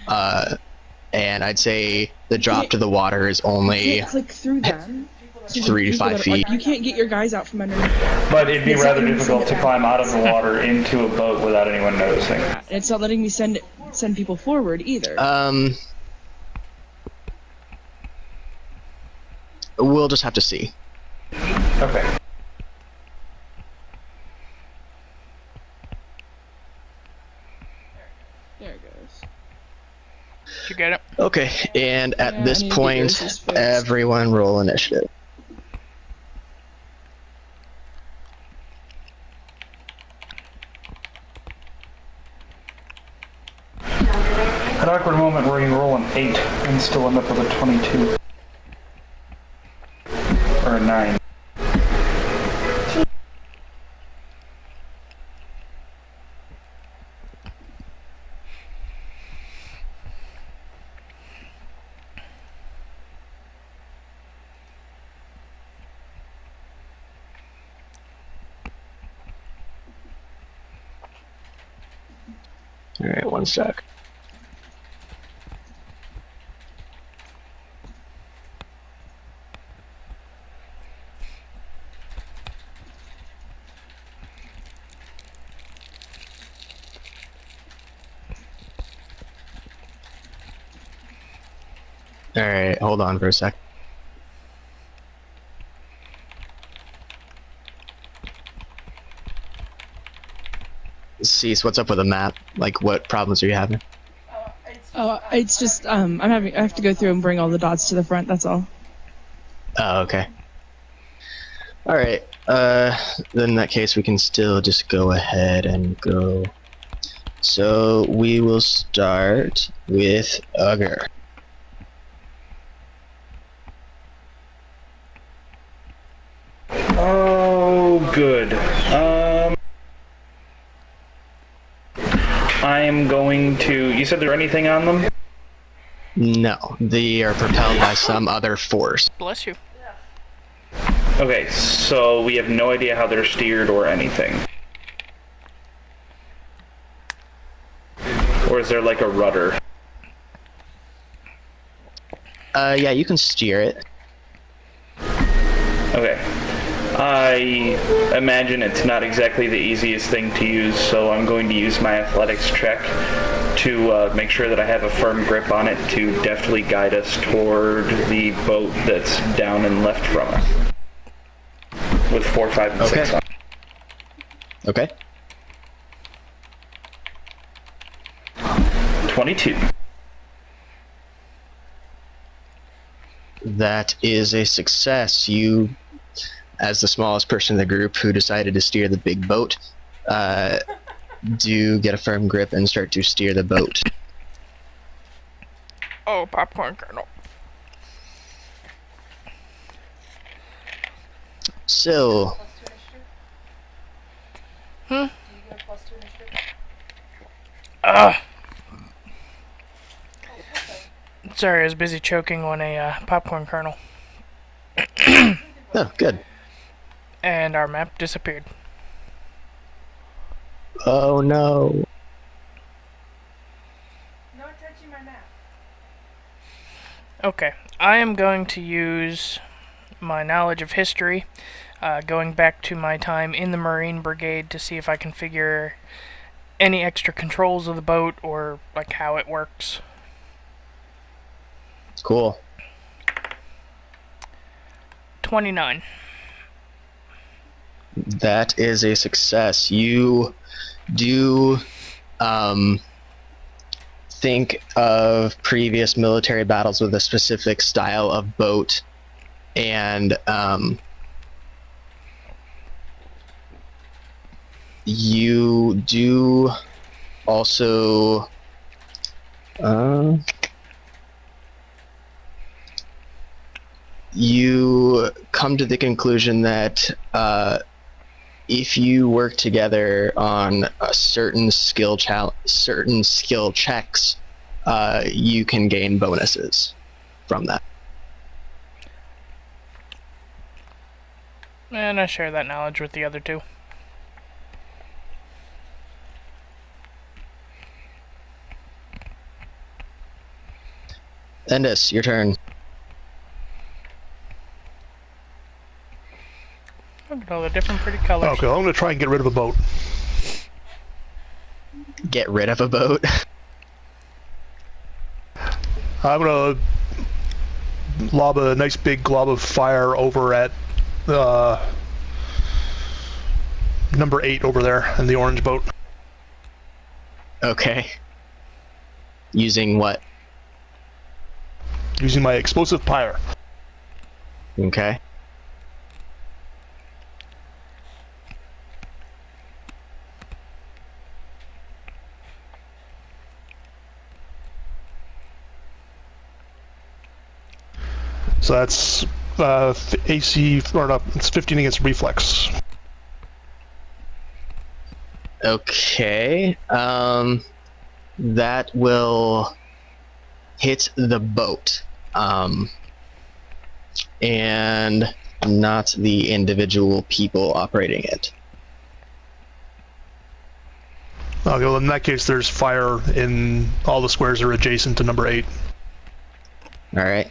And I'd say the drop to the water is You only can't click through them. 3 to 5 feet. Like, you can't get your guys out from underneath. But it'd be It's rather not difficult to letting me climb out of the water into a boat without anyone noticing. It's not letting me send people forward either. We'll just have to see. Okay. There it goes. Did you get it? Okay, and Yeah, at this I need to get point, yours fixed. everyone roll initiative. At awkward moment where you roll an 8 and still end up with a 22. Or a 9. Alright, one sec. Alright, hold on for a sec. Cease, what's up with the map? Like, what problems are you having? Oh, it's just I have to go through and bring all the dots to the front. That's all. Oh, okay. Alright, then in that case we can still just go ahead and go. So we will start with Ugger. Oh, good. I I am going to... You said there anything on them? No, they are propelled by some other force. Bless you. Okay, so we have no idea how they're steered or anything. Or is there like a rudder? Yeah, you can steer it. Okay. I imagine it's not exactly the easiest thing to use, so I'm going to use my athletics check to make sure that I have a firm grip on it to deftly guide us toward the boat that's down and left from us. With 4, 5, and 6 on. Okay. 22. That is a success. You, as the smallest person in the group who decided to steer the big boat, do get a firm grip and start to steer the boat. Oh, popcorn kernel. So, Sorry, I was busy choking on a popcorn kernel. oh, good. And our map disappeared. Oh no. Not touching my map. Okay, I am going to use my knowledge of history, going back to my time in the Marine Brigade to see if I can figure any extra controls of the boat or like how it works. Cool. 29. That is a success. You do think of previous military battles with a specific style of boat, and you do also you come to the conclusion that if you work together on a certain skill checks, you can gain bonuses from that. And I share that knowledge with the other two. Endis, your turn. Look at all the different pretty colors. Okay, I'm gonna try and get rid of a boat. Get rid of a boat. I'm gonna lob a nice big glob of fire over at number 8 over there in the orange boat. Okay. Using what? Using my explosive pyre. Okay. So that's AC, or no, it's 15 against reflex. Okay. That will hit the boat. And not the individual people operating it. Okay, well in that case there's fire in all the squares that are adjacent to number 8. Alright.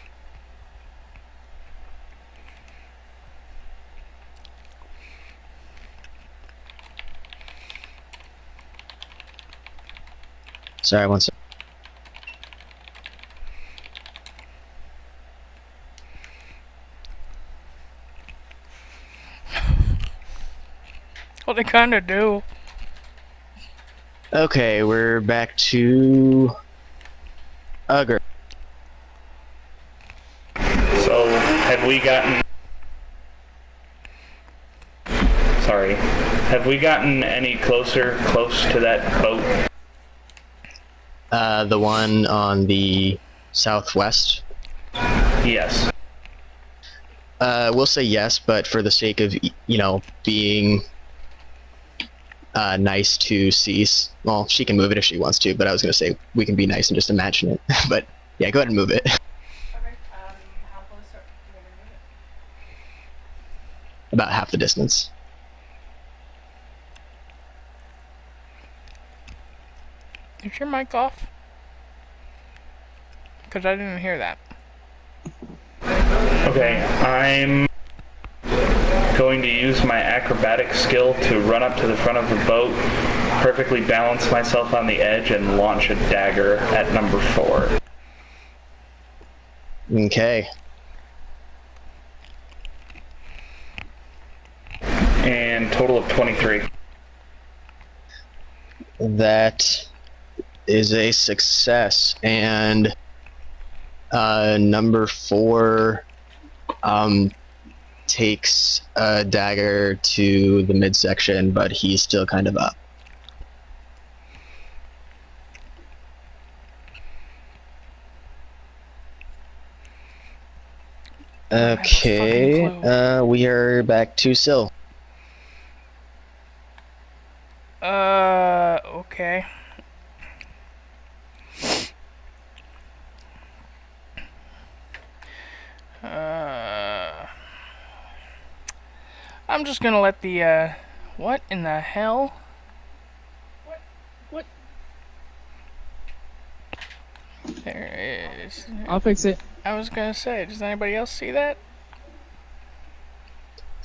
Sorry, one second. Well, they kind of do. Okay, we're back to Ugger. So, have we gotten... Sorry. Have we gotten any close to that boat? The one on the southwest? Yes. We'll say yes, but for the sake of, being nice to cease. Well, she can move it if she wants to, but I was going to say we can be nice and just imagine it. But yeah, go ahead and move it. About half the distance. Is your mic off? Because I didn't hear that. Okay, I'm going to use my acrobatic skill to run up to the front of the boat, perfectly balance myself on the edge, and launch a dagger at number 4. Okay. And total of 23. That is a success, and number 4 takes a dagger to the midsection, but he's still kind of up. Okay, we are back to Syl. Okay. I'm just gonna let the, what in the hell? What? There is. I'll fix it. I was gonna say, does anybody else see that?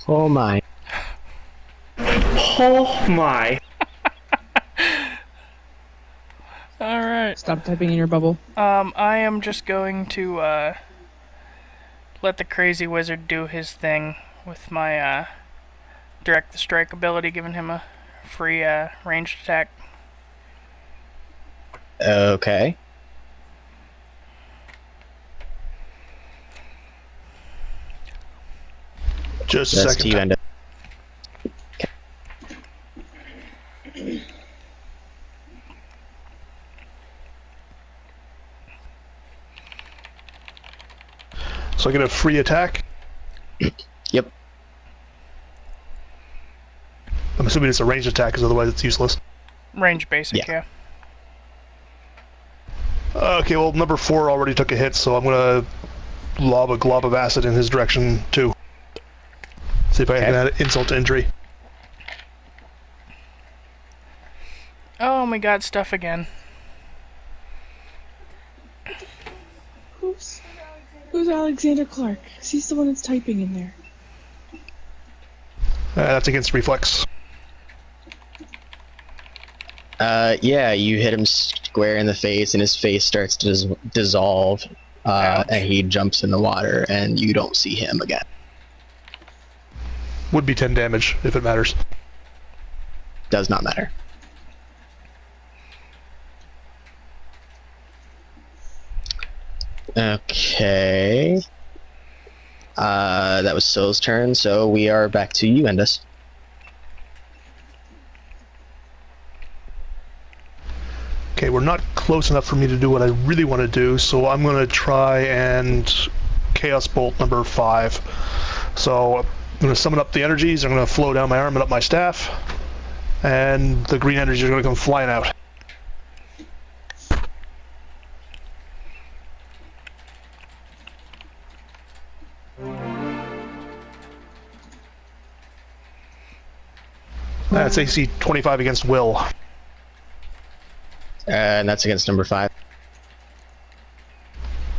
Oh my. Oh my! Alright. Stop typing in your bubble. I am just going to, let the crazy wizard do his thing with my, direct the strike ability, giving him a free, ranged attack. Okay. Just a That's second. to you, Enda. So I get a free attack. Yep. I'm assuming it's a ranged attack, because otherwise it's useless. Range basic, yeah. Okay, well, number 4 already took a hit, so I'm gonna lob a glob of acid in his direction too. See if I can add insult to injury. Oh, we got stuff again. Who's Alexander Clark? He's the one that's typing in there. That's against reflex. Yeah, you hit him square in the face, and his face starts to dissolve, and he jumps in the water, and you don't see him again. Would be 10 damage, if it matters. Does not matter. Okay. That was Syl's turn, so we are back to you, Endus. Okay, we're not close enough for me to do what I really want to do, so I'm going to try and Chaos Bolt number 5. So I'm going to summon up the energies, I'm going to flow down my arm and up my staff, and the green energies are going to come flying out. That's AC 25 against Will. And that's against number 5.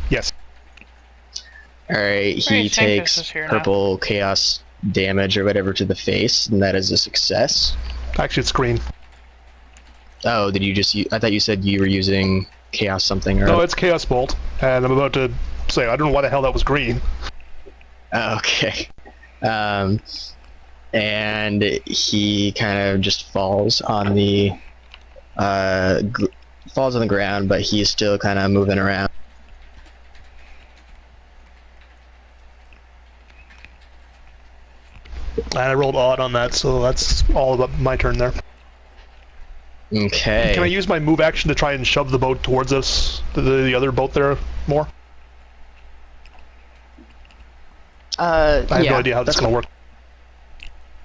Yes. Alright, he Sanctus takes is here now. purple chaos damage or whatever to the face, and that is a success. Actually, it's green. Oh, did you just I thought you said you were using chaos something or No, it's Chaos Bolt, and I'm about to say, I don't know why the hell that was green. Oh, okay. And he kind of just falls on the ground, but he's still kind of moving around. And I rolled odd on that, so that's all about my turn there. Okay. Can I use my move action to try and shove the boat towards us, the other boat there, more? I have no idea how this is going to work.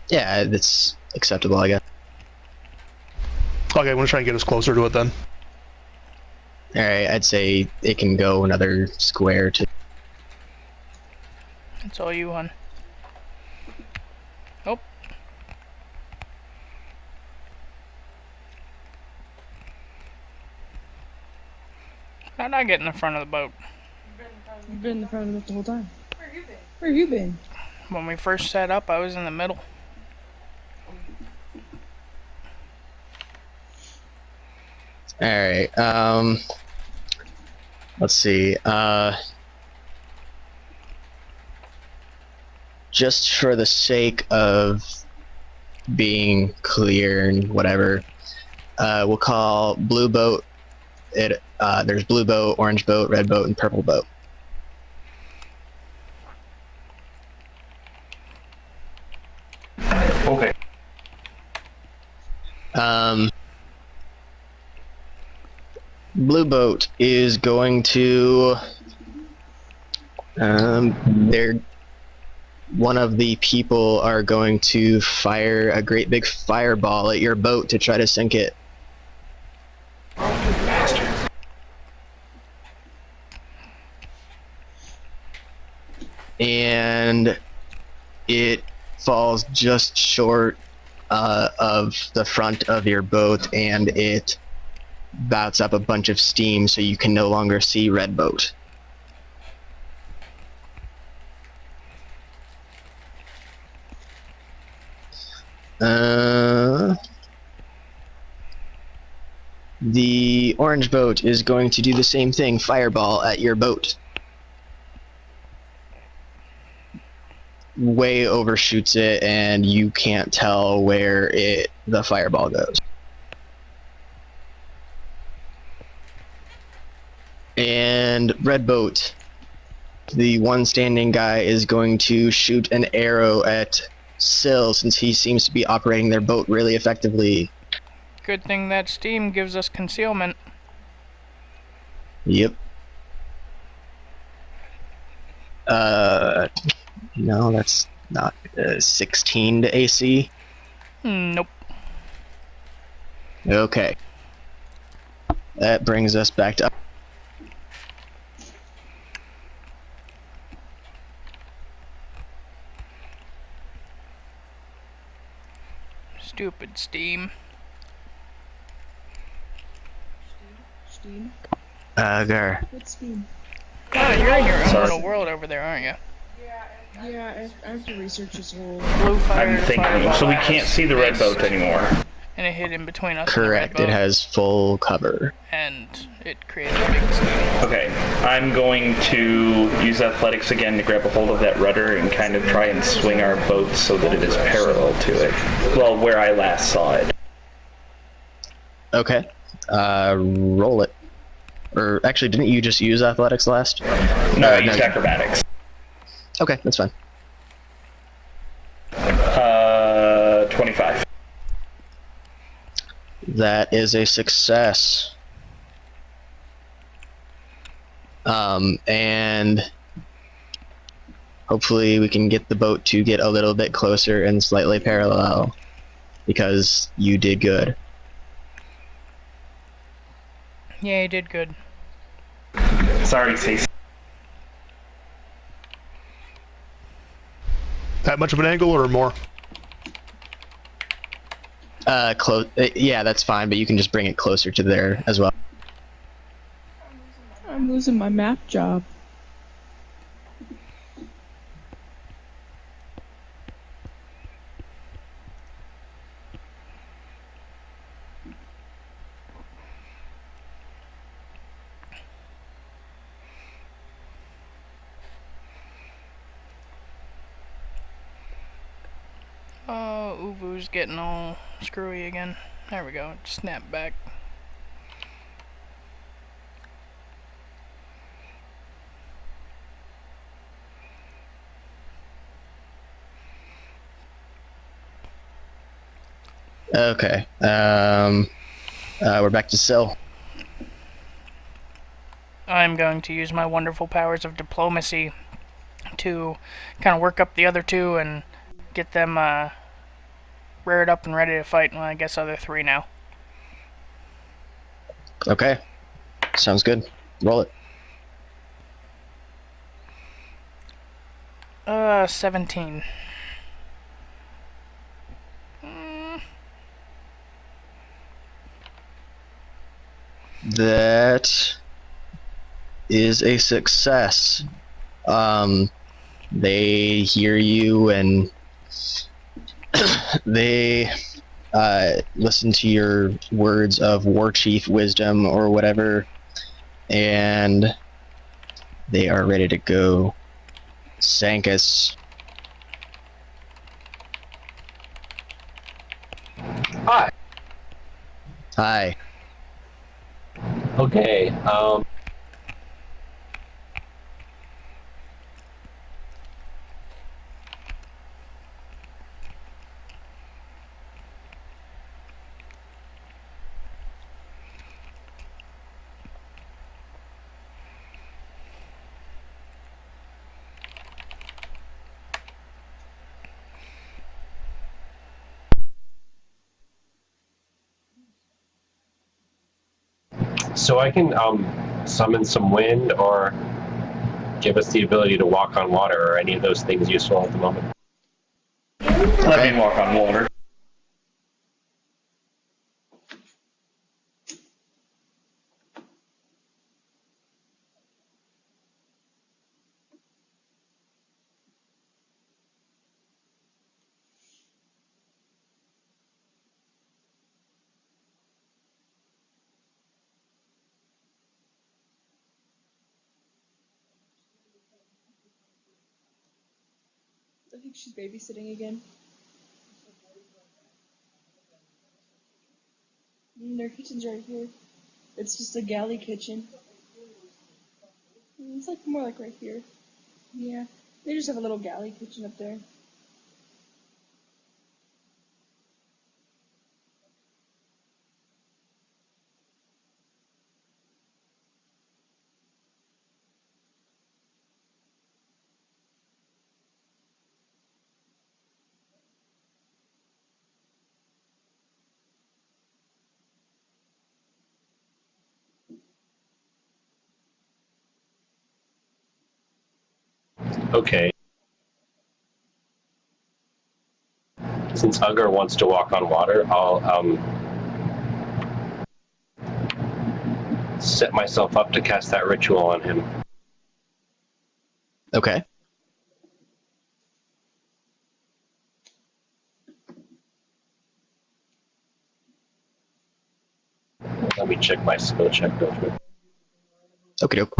Yeah, that's acceptable, I guess. Okay, I'm gonna try and get us closer to it then. Alright, I'd say it can go another square to... It's all you, hon. Oh. How'd I get in the front of the boat? You've been in the front of it the whole time. Where have you been? When we first set up, I was in the middle. Alright, let's see, just for the sake of being clear and whatever, we'll call blue boat, there's blue boat, orange boat, red boat, and purple boat. Okay. Blue boat is going to, one of the people are going to fire a great big fireball at your boat to try to sink it. And it falls just short of the front of your boat, and it bouts up a bunch of steam, so you can no longer see red boat. The orange boat is going to do the same thing, fireball at your boat. Way overshoots it, and you can't tell where the fireball goes. And red boat, the one standing guy is going to shoot an arrow at Syl, since he seems to be operating their boat really effectively. Good thing that steam gives us concealment. Yep. No, that's not 16 to AC. Nope. Okay. That brings us back to... Stupid steam. Steam? Gar. What steam? Oh, you're in your own Sorry. little world over there, aren't you? Yeah, I have to research this whole... Blue fire. I'm thinking, fireball so we has can't see the red boat mist, anymore. And it hit in between us Correct, and the red it boat, has full cover. and it created a big steam. Okay, I'm going to use athletics again to grab a hold of that rudder and kind of try and swing our boat so that it is parallel to it. Well, where I last saw it. Okay. Roll it. Or actually, didn't you just use athletics last? No, I used acrobatics. Okay, that's fine. 25. That is a success. And hopefully we can get the boat to get a little bit closer and slightly parallel, because you did good. Yeah, you did good. Sorry, Stacey. That much of an angle or more? Close. Yeah, that's fine, but you can just bring it closer to there as well. I'm losing my map job. Oh, Uvu's getting all screwy again. There we go. Snap back. Okay. We're back to Syl. I'm going to use my wonderful powers of diplomacy to kind of work up the other two and get them reared up and ready to fight. Well, I guess other three now. Okay. Sounds good. Roll it. 17. That is a success. They hear you and they listen to your words of war chief wisdom or whatever, and they are ready to go. Sankus. Hi. Hi. Okay. So I can summon some wind or give us the ability to walk on water, or any of those things useful at the moment. Let me walk on water. I think she's babysitting again. Their kitchen's right here. It's just a galley kitchen. It's like more like right here. Yeah. They just have a little galley kitchen up there. Okay. Since Ugar wants to walk on water, I'll set myself up to cast that ritual on him. Okay. Let me check my skill check real quick. Okie doke.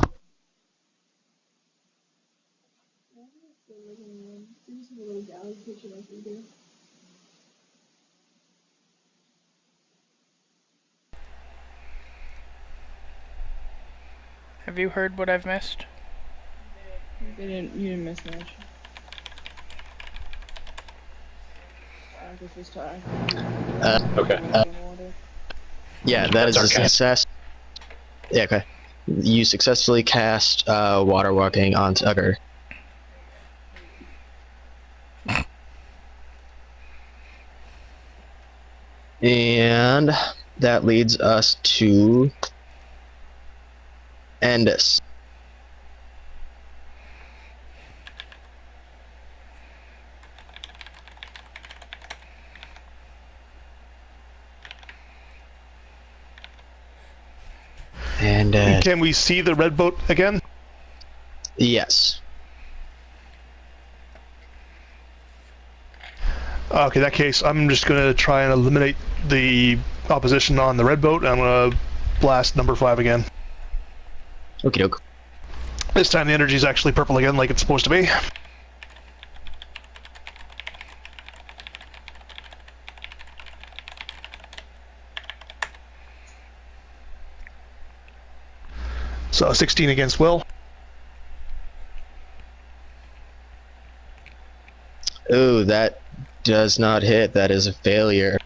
There's a little galley kitchen right there. Have you heard what I've missed? You didn't miss much. This was talking. Okay. Yeah, that is a That's okay. success. Yeah, okay. You successfully cast water walking onto Ugar. And that leads us to Endus. And Can we see the red boat again? yes. Okay, in that case, I'm just going to try and eliminate the opposition on the red boat. I'm going to blast number 5 again. Okie doke. This time the energy is actually purple again, like it's supposed to be. So 16 against Will. Ooh, that does not hit. That is a failure.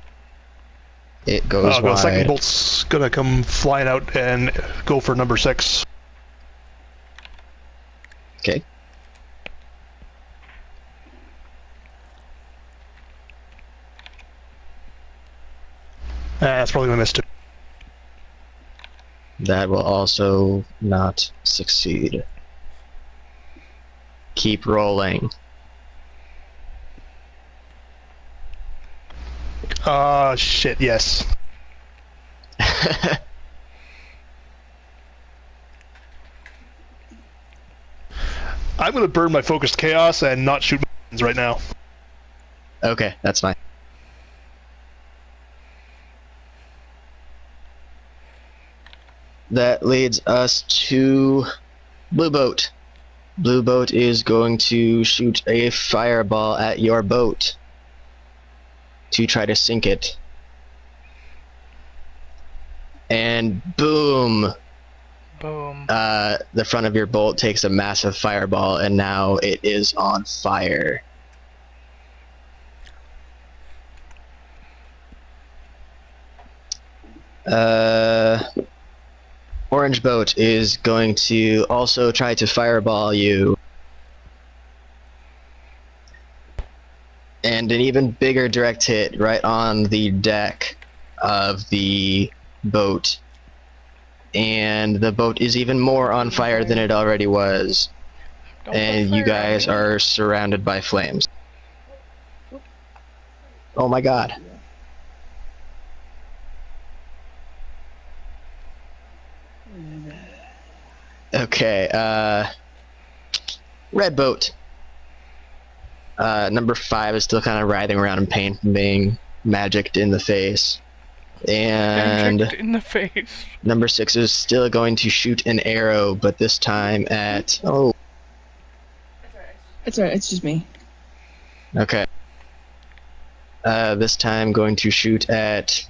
It goes The second wide. bolt's gonna come flying out and go for number 6. Okay. That's probably gonna miss too. That will also not succeed. Keep rolling. Shit, yes. I'm gonna burn my focused chaos and not shoot my right now. Okay, that's fine. That leads us to Blue Boat. Blue Boat is going to shoot a fireball at your boat to try to sink it. And boom! Boom. The front of your boat takes a massive fireball, and now it is on fire. Orange Boat is going to also try to fireball you. And an even bigger direct hit right on the deck of the boat. And the boat is even more on fire than it already was. Don't put And you fire on guys me. are surrounded by flames. Oh my god. Okay, Red Boat. Number 5 is still kind of writhing around in pain from being magicked in the face. And Inject in the face. number 6 is still going to shoot an arrow, but this time at... Oh, It's alright, it's just me. okay. This time going to shoot at...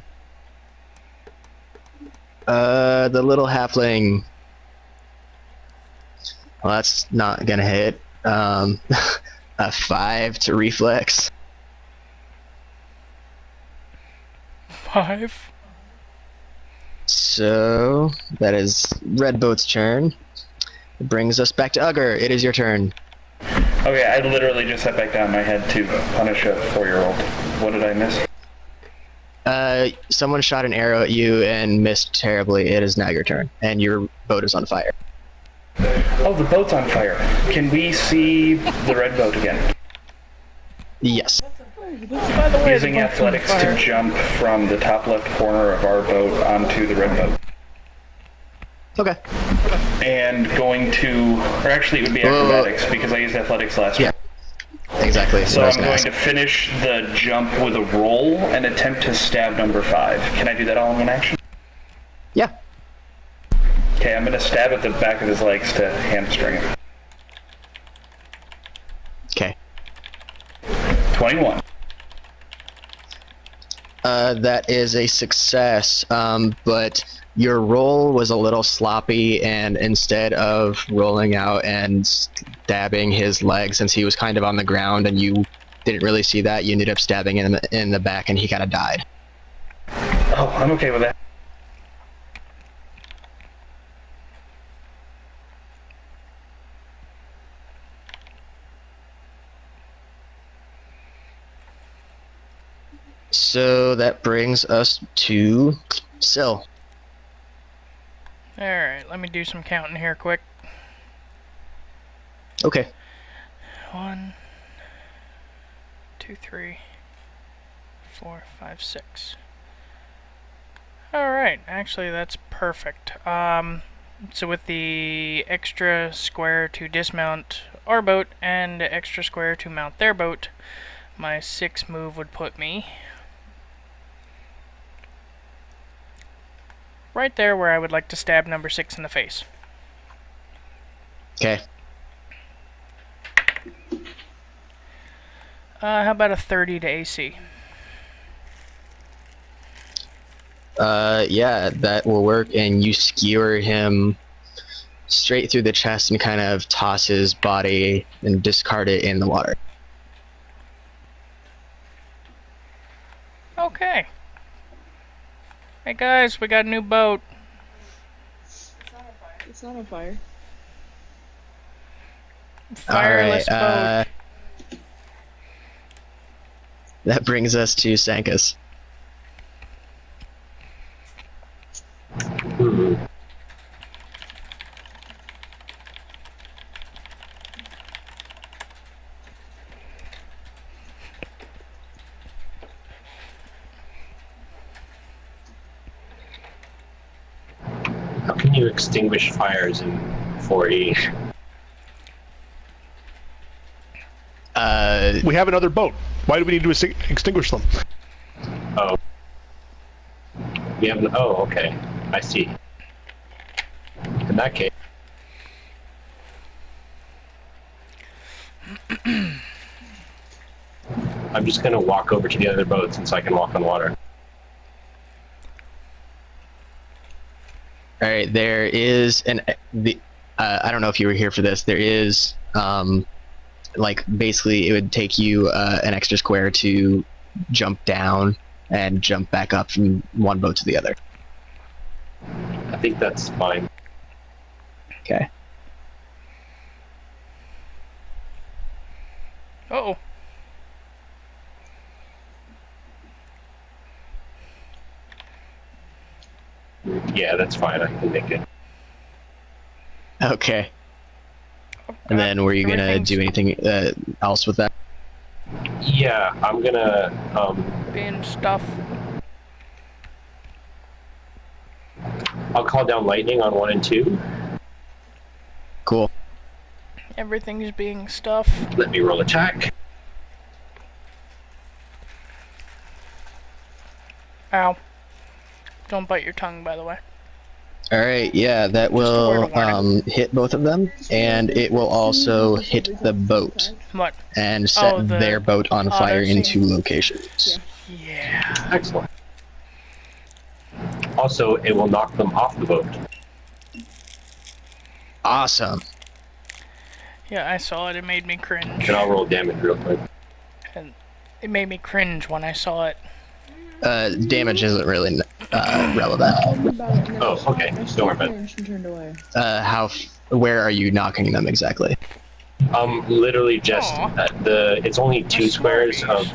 the little halfling. Well, that's not gonna hit. A 5 to reflex. 5. So that is Red Boat's turn. It brings us back to Ugger. It is your turn. Okay, I literally just sat back down. I had to punish a 4-year-old. What did I miss? Someone shot an arrow at you and missed terribly. It is now your turn, and your boat is on fire. Oh, the boat's on fire. Can we see the red boat again? Yes. By the way, Using the boat's on athletics fire. to jump from the top left corner of our boat onto the red boat. Okay. And going to, or actually it would be acrobatics because I used athletics last Yeah. week. Exactly. So what I was I'm gonna going ask. to finish the jump with a roll and attempt to stab number 5. Can I do that all in one action? Yeah. Okay, I'm going to stab at the back of his legs to hamstring him. Okay. 21. That is a success, but your roll was a little sloppy, and instead of rolling out and stabbing his leg, since he was kind of on the ground and you didn't really see that, you ended up stabbing him in the back and he kind of died. Oh, I'm okay with that. So that brings us to Syl. Alright, let me do some counting here quick. Okay. 1, 2, 3, 4, 5, 6. Alright, actually that's perfect. So with the extra square to dismount our boat and extra square to mount their boat, my 6 move would put me right there where I would like to stab number 6 in the face. Okay. How about a 30 to AC? Yeah, that will work, and you skewer him straight through the chest and kind of toss his body and discard it in the water. Okay. Hey guys, we got a new boat. It's not on fire. Fireless boat. That brings us to Sankus. you extinguish fires in 4E? We have another boat. Why do we need to extinguish them? Oh. We have oh, okay. I see. In that case. I'm just gonna walk over to the other boat since I can walk on water. All right, there is I don't know if you were here for this. There is like basically it would take you an extra square to jump down and jump back up from one boat to the other. I think that's fine. Okay. Uh-oh. Yeah, that's fine. I can make it. Okay. And then were you gonna do anything else with that? Yeah, I'm gonna Being stuff. I'll call down lightning on 1 and 2. Cool. Everything's being stuff. Let me roll attack. Ow. Don't bite your tongue, by the way. All right, yeah, that will hit both of them, and it will also hit the boat What? and set their boat on fire in scene. 2 locations. Yeah. Excellent. Also, it will knock them off the boat. Awesome. Yeah, I saw it. It made me cringe. And I'll roll damage real quick. And it made me cringe when I saw it. Damage isn't really relevant. Oh, okay. Don't worry about it. Where are you knocking them exactly? Literally just Aw. it's only 2 That's squares smarties.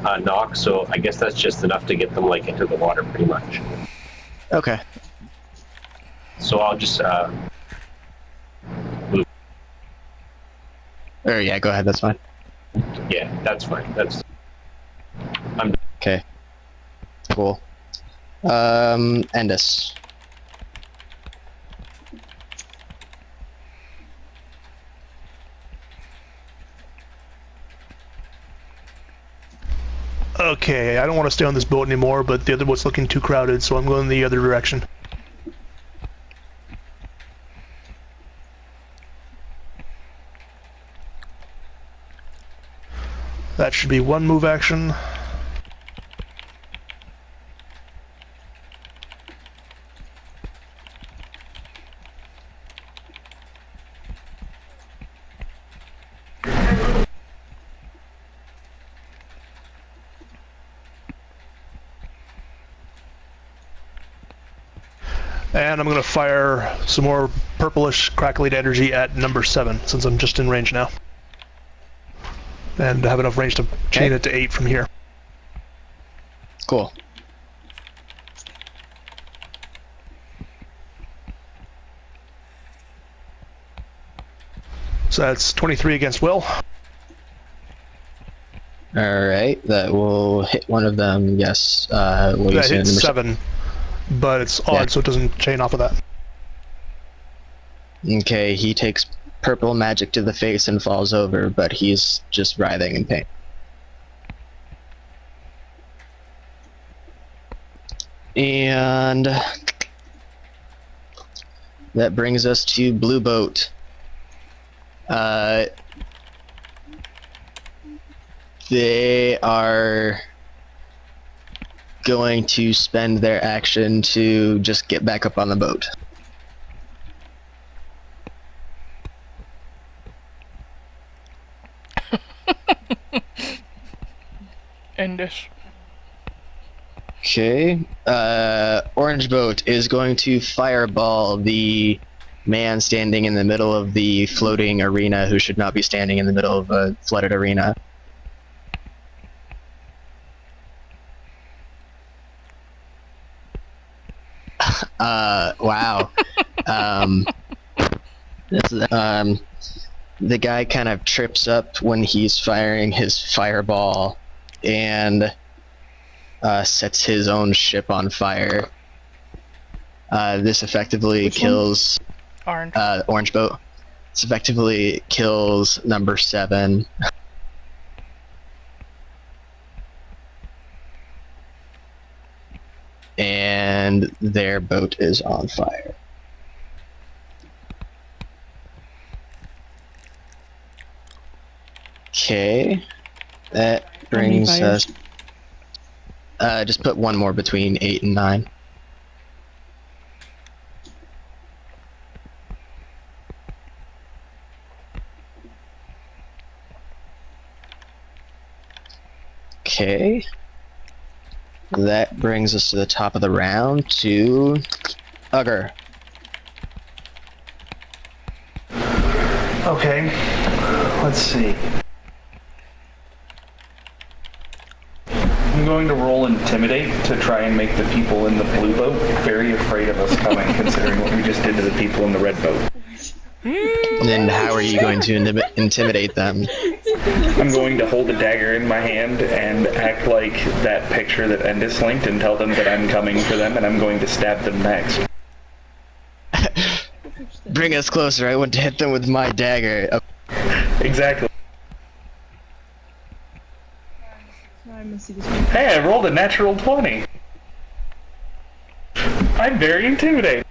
of knock, so I guess that's just enough to get them like into the water, pretty much. Okay. So I'll just move. Or yeah, go ahead. That's fine. Yeah, that's fine. That's Okay. Cool. Endus. Okay, I don't want to stay on this boat anymore, but the other boat's looking too crowded, so I'm going the other direction. That should be 1 move action. And I'm going to fire some more purplish crackly energy at number 7, since I'm just in range now. And I have enough range to chain it to 8 from here. Cool. So that's 23 against Will. Alright, that will hit one of them, yes. Will you That say hits number 7, but it's odd, Yeah. so it doesn't chain off of that. Okay, he takes purple magic to the face and falls over, but he's just writhing in pain. And that brings us to Blue Boat. They are going to spend their action to just get back up on the boat. End this. Okay. Orange Boat is going to fireball the man standing in the middle of the floating arena who should not be standing in the middle of a flooded arena. Wow. The guy kind of trips up when he's firing his fireball and sets his own ship on fire. This effectively Which one? kills Orange. orange boat. This effectively kills number 7. And their boat is on fire. Okay, that How many brings fires? us. Just put one more between 8 and 9. Okay. That brings us to the top of the round to Ugger. Okay, let's see. I'm going to roll Intimidate to try and make the people in the blue boat very afraid of us coming, considering what we just did to the people in the red boat. And then how are you going to intimidate them? I'm going to hold a dagger in my hand and act like that picture that Endis linked and tell them that I'm coming for them, and I'm going to stab them next. Bring us closer. I want to hit them with my dagger. Exactly. I'm gonna see this one. Hey, I rolled a natural 20. I'm very intimidated.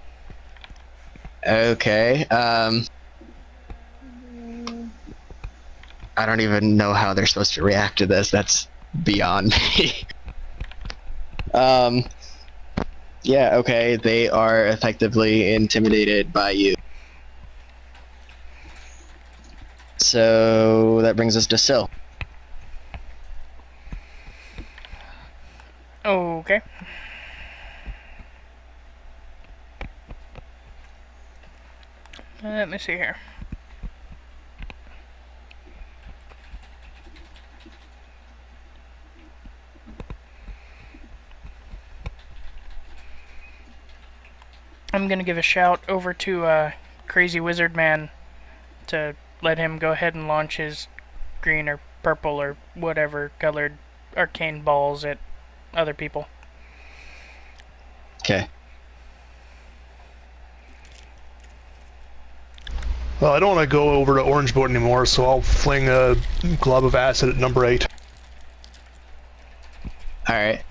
Okay. I don't even know how they're supposed to react to this. That's beyond me. Yeah, okay. They are effectively intimidated by you. So that brings us to Syl. Okay. Let me see here. I'm gonna give a shout over to Crazy Wizard Man to let him go ahead and launch his green or purple or whatever colored arcane balls at other people. Okay. Well, I don't want to go over to Orange Boat anymore, so I'll fling a glob of acid at number 8. Alright.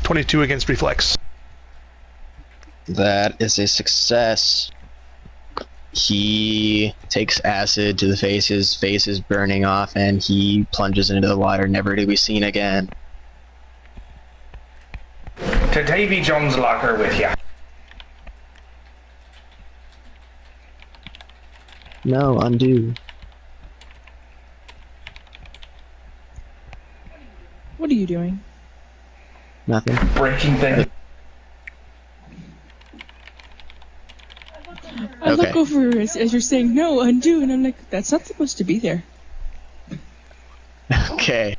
(22) against reflex. That is a success. He takes acid to the face, his face is burning off, and he plunges into the water, never to be seen again. To Davy Jones' locker with ya. No, undo. What are you doing? Nothing. Breaking things. I Okay. look over as you're saying no, undo, and I'm like, that's not supposed to be there. Okay.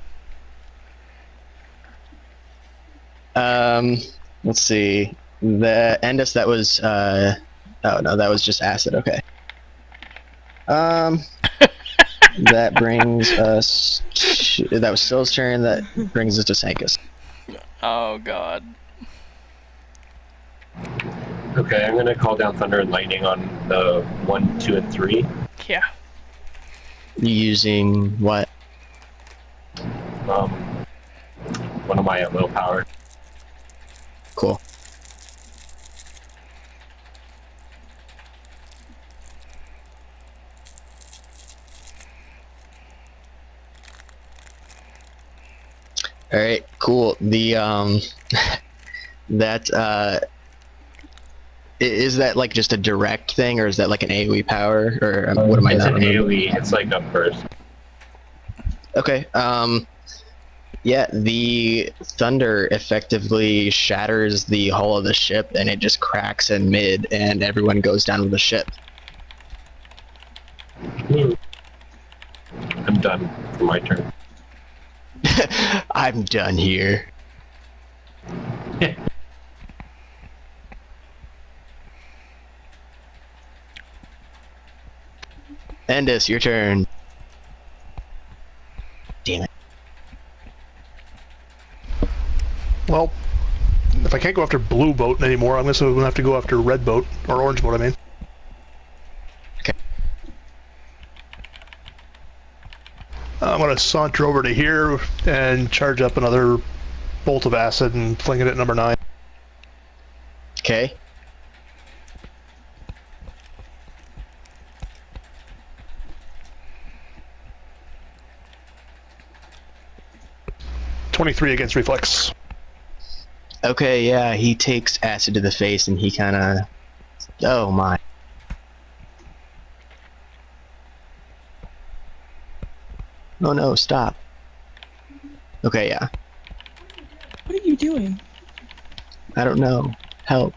Let's see. The Endus, that was, oh no, that was just acid, okay. That brings us, that was Syl's turn, that brings us to Sankus. Oh god. Okay, I'm gonna call down thunder and lightning on the 1, 2, and 3. Yeah. Using what? One of my willpower. Cool. Alright, cool. The, that, is that like just a direct thing, or is that like an AoE power, or what am I It's not an remembering? AoE. It's like a burst. Okay, yeah, the thunder effectively shatters the hull of the ship, and it just cracks in mid, and everyone goes down with the ship. I'm done for my turn. I'm done here. Endus, your turn. Well, if I can't go after blue boat anymore, I'm gonna have to go after red boat or orange boat. I mean. Okay. I'm gonna saunter over to here and charge up another bolt of acid and fling it at number 9. Okay. .23 against reflex. Okay, yeah, he takes acid to the face and he kind of... Oh my. Oh no, stop. Okay, yeah. What are you doing? I don't know. Help.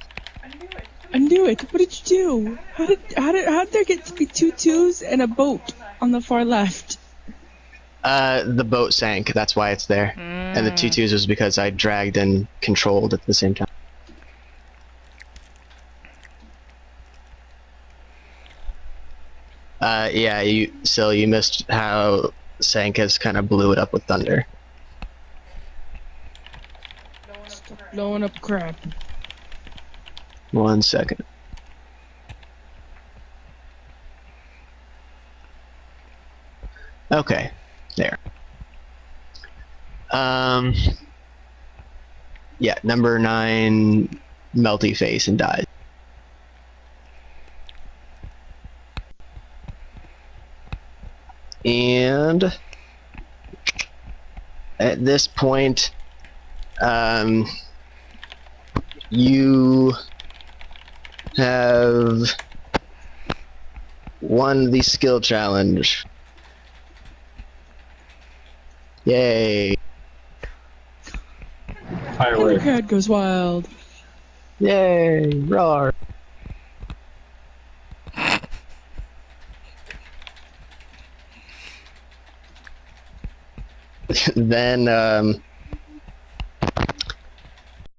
Undo it. What did you do? How did there get to be 2 twos and a boat on the far left? The boat sank, that's why it's there. And the 2 twos was because I dragged and controlled at the same time. Yeah, you missed how Sankas kind of blew it up with thunder. Stop blowing up crap. 1 second. Okay, there. Yeah, number 9, melty face and dies. And at this point, you have won the skill challenge. Yay. And the Firework. crowd goes wild. Yay. Roar. Then,